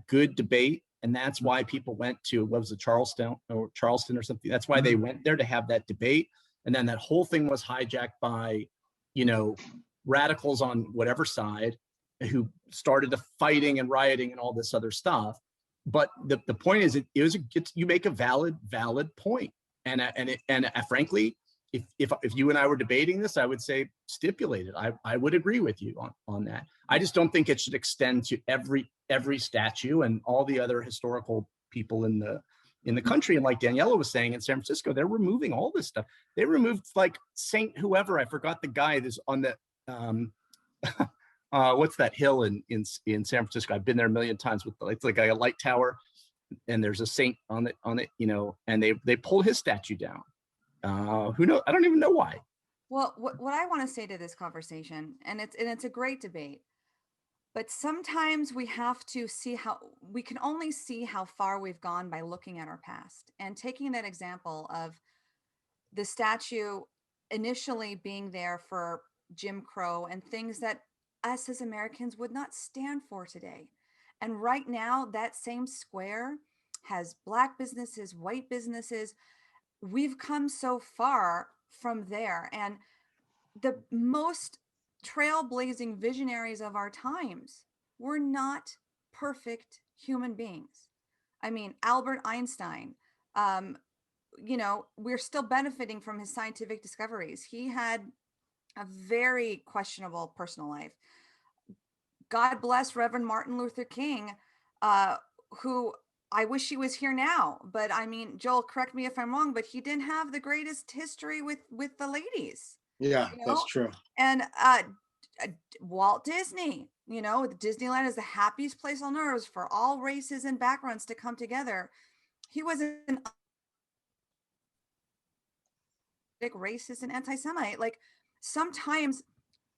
D: good debate. And that's why people went to, what was it, Charleston or something. That's why they went there, to have that debate. And then that whole thing was hijacked by, you know, radicals on whatever side, who started the fighting and rioting and all this other stuff. But the point is, you make a valid point. And frankly, if you and I were debating this, I would say stipulate it. I would agree with you on that. I just don't think it should extend to every statue and all the other historical people in the country. And like Daniella was saying, in San Francisco, they're removing all this stuff. They removed like Saint whoever, I forgot the guy that's on the what's that hill in San Francisco? I've been there a million times. It's like a light tower, and there's a saint on it, you know, and they pulled his statue down. Who knows? I don't even know why.
A: Well, what I want to say to this conversation, and it's a great debate, but sometimes we have to see we can only see how far we've gone by looking at our past. And taking that example of the statue initially being there for Jim Crow and things that us as Americans would not stand for today. And right now, that same square has Black businesses, white businesses. We've come so far from there. And the most trailblazing visionaries of our times were not perfect human beings. I mean, Albert Einstein, you know, we're still benefiting from his scientific discoveries. He had a very questionable personal life. God bless Reverend Martin Luther King, who I wish he was here now. But I mean, Joel, correct me if I'm wrong, but he didn't have the greatest history with the ladies.
B: Yeah,
A: you know?
B: That's true.
A: And Walt Disney, you know, Disneyland is the happiest place on earth for all races and backgrounds to come together. He was an racist and anti-Semite. Like, sometimes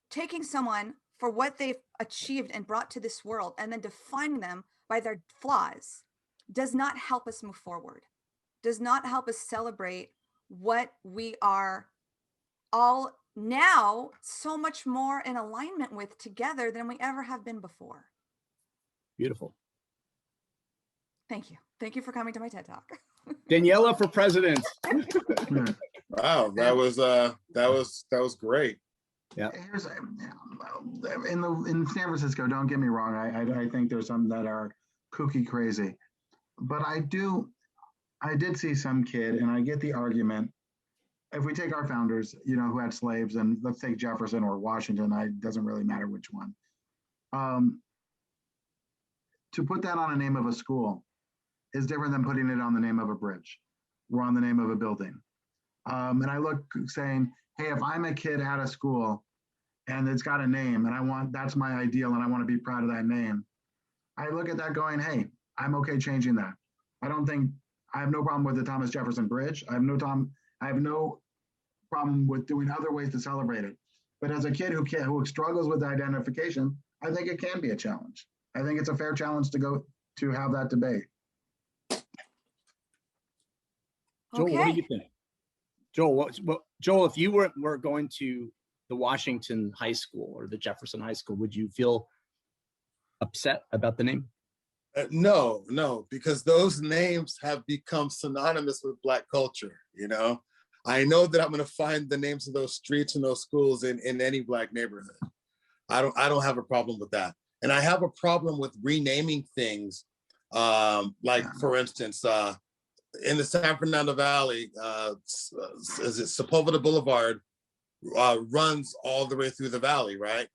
A: taking someone for what they've achieved and brought to this world and then defining them by their flaws does not help us move forward, does not help us celebrate what we are all now so much more in alignment with together than we ever have been before.
D: Beautiful.
A: Thank you. Thank you for coming to my TED Talk.
D: Daniella for president.
B: Wow, that was great.
D: Yeah.
C: Here's in San Francisco, don't get me wrong, I think there's some that are kooky crazy, but I did see some kid, and I get the argument. If we take our founders, you know, who had slaves, and let's take Jefferson or Washington, it doesn't really matter which one. To put that on a name of a school is different than putting it on the name of a bridge or on the name of a building. And I look saying, hey, if I'm a kid at a school and it's got a name and that's my ideal and I want to be proud of that name, I look at that going, hey, I'm okay changing that. I have no problem with the Thomas Jefferson Bridge. I have no problem with doing other ways to celebrate it. But as a kid who struggles with identification, I think it can be a challenge. I think it's a fair challenge to have that debate.
D: Joel,
A: Okay.
D: what do you think? Joel, Joel, if you were going to the Washington High School or the Jefferson High School, would you feel upset about the name?
B: No, because those names have become synonymous with Black culture. You know, I know that I'm going to find the names of those streets and those schools in any Black neighborhood. I don't have a problem with that. And I have a problem with renaming things. For instance, in the San Fernando Valley, is it Sepulveda Boulevard runs all the way through the valley, right?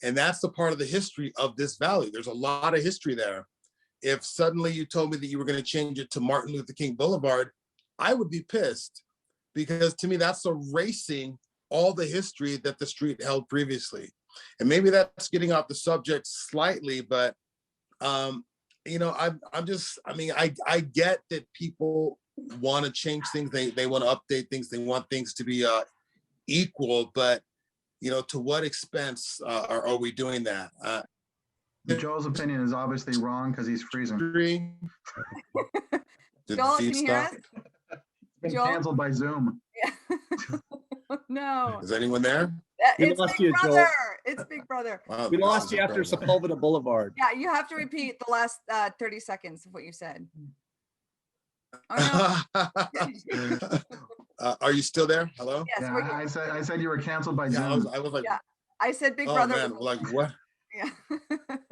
B: And that's the part of the history of this valley. There's a lot of history there. If suddenly you told me that you were going to change it to Martin Luther King Boulevard, I would be pissed, because to me, that's erasing all the history that the street held previously. And maybe that's getting off the subject slightly, but you know, I get that people want to change things. They want to update things. They want things to be equal, but you know, to what expense are we doing that?
C: Joel's opinion is obviously wrong because he's freezing.
A: Joel, can you hear us?
C: It's been canceled by Zoom.
A: Yeah. No.
B: Is anyone there?
A: It's Big Brother. It's Big Brother.
B: Wow,
D: We lost you after Sepulveda Boulevard.
A: Yeah, you have to repeat the last 30 seconds of what you said. Oh, no.
B: Are you still there? Hello?
A: Yes,
C: Yeah, I said you were canceled by
B: Yeah,
C: Zoom.
B: I was like,
A: yeah. I said Big
B: oh
A: Brother.
B: man, like what?
A: Yeah.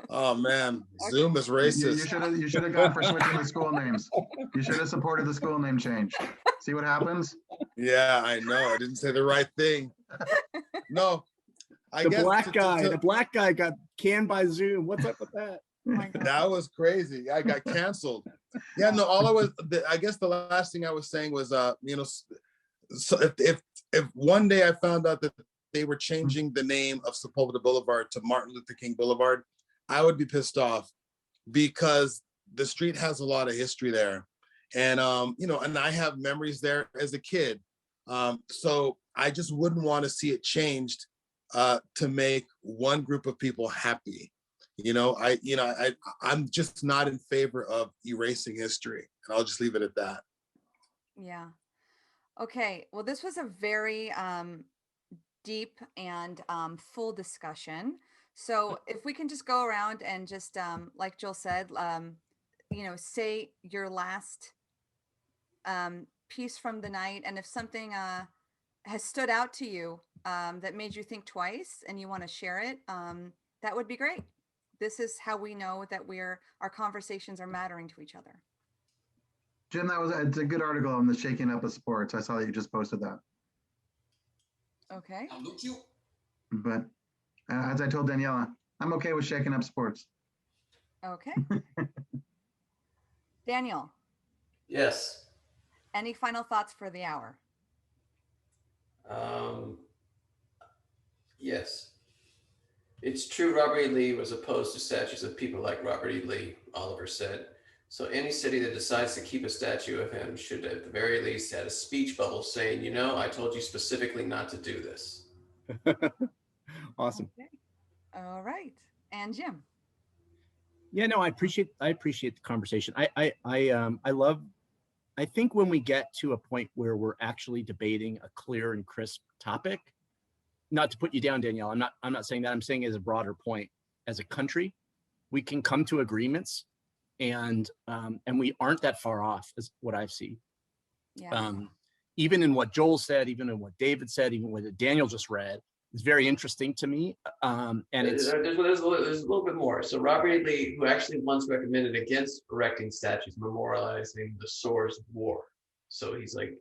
B: Oh man, Zoom is racist.
C: You should have gone for switching the school names. You should have supported the school name change. See what happens?
B: Yeah, I know. I didn't say the right thing. No, I guess
D: the black guy got canned by Zoom. What's up with that?
A: Oh my God.
B: that was crazy. I got canceled. Yeah, no. I guess the last thing I was saying was, you know, so if one day I found out that they were changing the name of Sepulveda Boulevard to Martin Luther King Boulevard, I would be pissed off, because the street has a lot of history there. And, you know, and I have memories there as a kid. So I just wouldn't want to see it changed to make one group of people happy. You know, I'm just not in favor of erasing history, and I'll just leave it at that.
A: Yeah. Okay. Well, this was a very deep and full discussion. So if we can just go around and just, like Joel said, you know, say your last piece from the night, and if something has stood out to you that made you think twice and you want to share it, that would be great. This is how we know that our conversations are mattering to each other.
C: Jim, it's a good article on the shaking up of sports. I saw that you just posted that.
A: Okay.
C: But as I told Daniella, I'm okay with shaking up sports.
A: Okay. Daniel.
E: Yes.
A: Any final thoughts for the hour?
E: Yes. It's true Robert E. Lee was opposed to statues of people like Robert E. Lee, Oliver said. So any city that decides to keep a statue of him should at the very least add a speech bubble saying, you know, I told you specifically not to do this.
D: Awesome.
A: Okay. All right. And Jim.
D: Yeah, no, I appreciate the conversation. I think when we get to a point where we're actually debating a clear and crisp topic, not to put you down, Danielle, I'm not saying that. I'm saying as a broader point, as a country, we can come to agreements, and we aren't that far off, is what I've seen.
A: Yeah.
D: Even in what Joel said, even in what David said, even what Daniel just read, it's very interesting to me. And it's
E: there's a little bit more. So Robert E. Lee, who actually once recommended against erecting statues memorializing the sores of war. So he's like,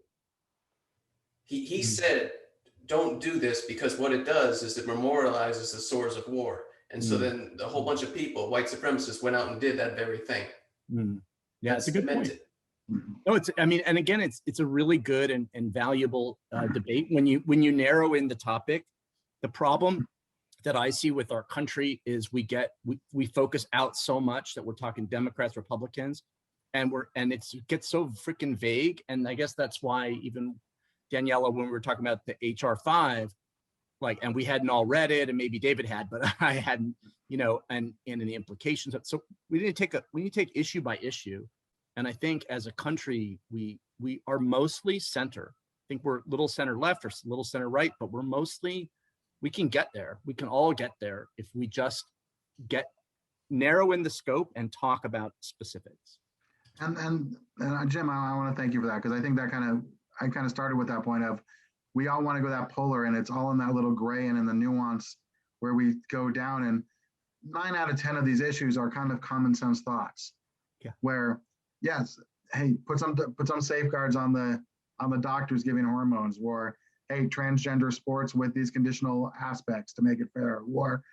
E: he said, don't do this, because what it does is it memorializes the sores of war. And so then a whole bunch of people, white supremacists, went out and did that very thing.
D: Yeah, it's a good point. No, I mean, and again, it's a really good and valuable debate when you narrow in the topic. The problem that I see with our country is we focus out so much that we're talking Democrats, Republicans, and it gets so freaking vague. And I guess that's why even Daniela, when we were talking about the HR 5, and we hadn't all read it, and maybe David had, but I hadn't, and in the implications. So we need to take issue by issue. And I think as a country, we are mostly center. I think we're little center left or little center right, but we can get there. We can all get there if we just narrow in the scope and talk about specifics.
C: And Jim, I want to thank you for that, because I think that I kind of started with that point of, we all want to go that polar, and it's all in that little gray and in the nuance where we go down. And 9 out of 10 of these issues are kind of common sense thoughts.
D: Yeah.
C: Where, yes, hey, put some safeguards on the doctors giving hormones, or hey, transgender sports with these conditional aspects to make it fair, or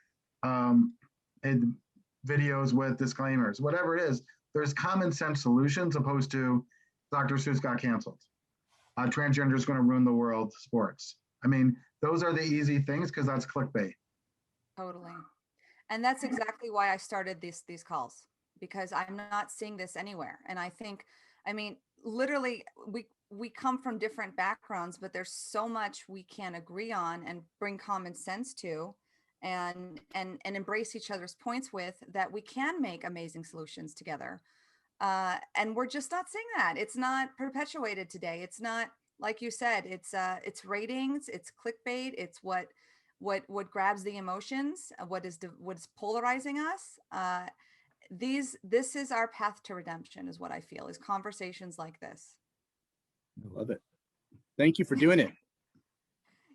C: videos with disclaimers, whatever it is. There's common sense solutions, opposed to Dr. Seuss got canceled. Transgender is going to ruin the world sports. I mean, those are the easy things, because that's clickbait.
A: Totally. And that's exactly why I started these calls, because I'm not seeing this anywhere. And I think, literally we come from different backgrounds, but there's so much we can agree on and bring common sense to, and embrace each other's points with, that we can make amazing solutions together. And we're just not seeing that. It's not perpetuated today. It's not, like you said, it's ratings, it's clickbait, it's what grabs the emotions, what is polarizing us. This is our path to redemption, is what I feel, is conversations like this.
D: I love it. Thank you for doing it.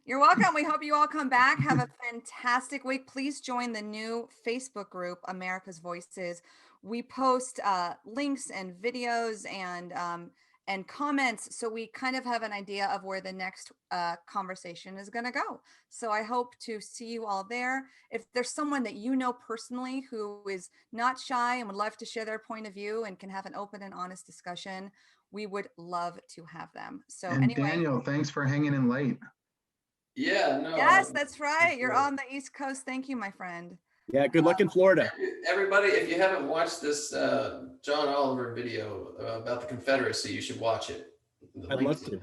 A: You're welcome. We hope you all come back. Have a fantastic week. Please join the new Facebook group, America's Voices. We post links and videos and comments, so we kind of have an idea of where the next conversation is going to go. So I hope to see you all there. If there's someone that you know personally who is not shy and would love to share their point of view and can have an open and honest discussion, we would love to have them. So anyway,
C: Daniel, thanks for hanging in late.
E: Yeah, no.
A: Yes, that's right. You're on the East Coast. Thank you, my friend.
D: Yeah, good luck in Florida.
E: Everybody, if you haven't watched this John Oliver video about the Confederacy, you should watch it.
D: I'd love to.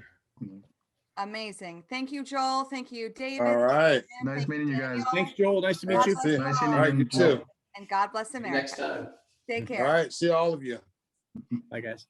A: Amazing. Thank you, Joel. Thank you, David.
B: All right.
C: Nice meeting you guys.
D: Thanks, Joel. Nice to meet you.
C: Nice
B: All right, you too.
A: And God bless America.
E: Next time.
A: Take care.
B: All right. See all of you.
D: Bye, guys.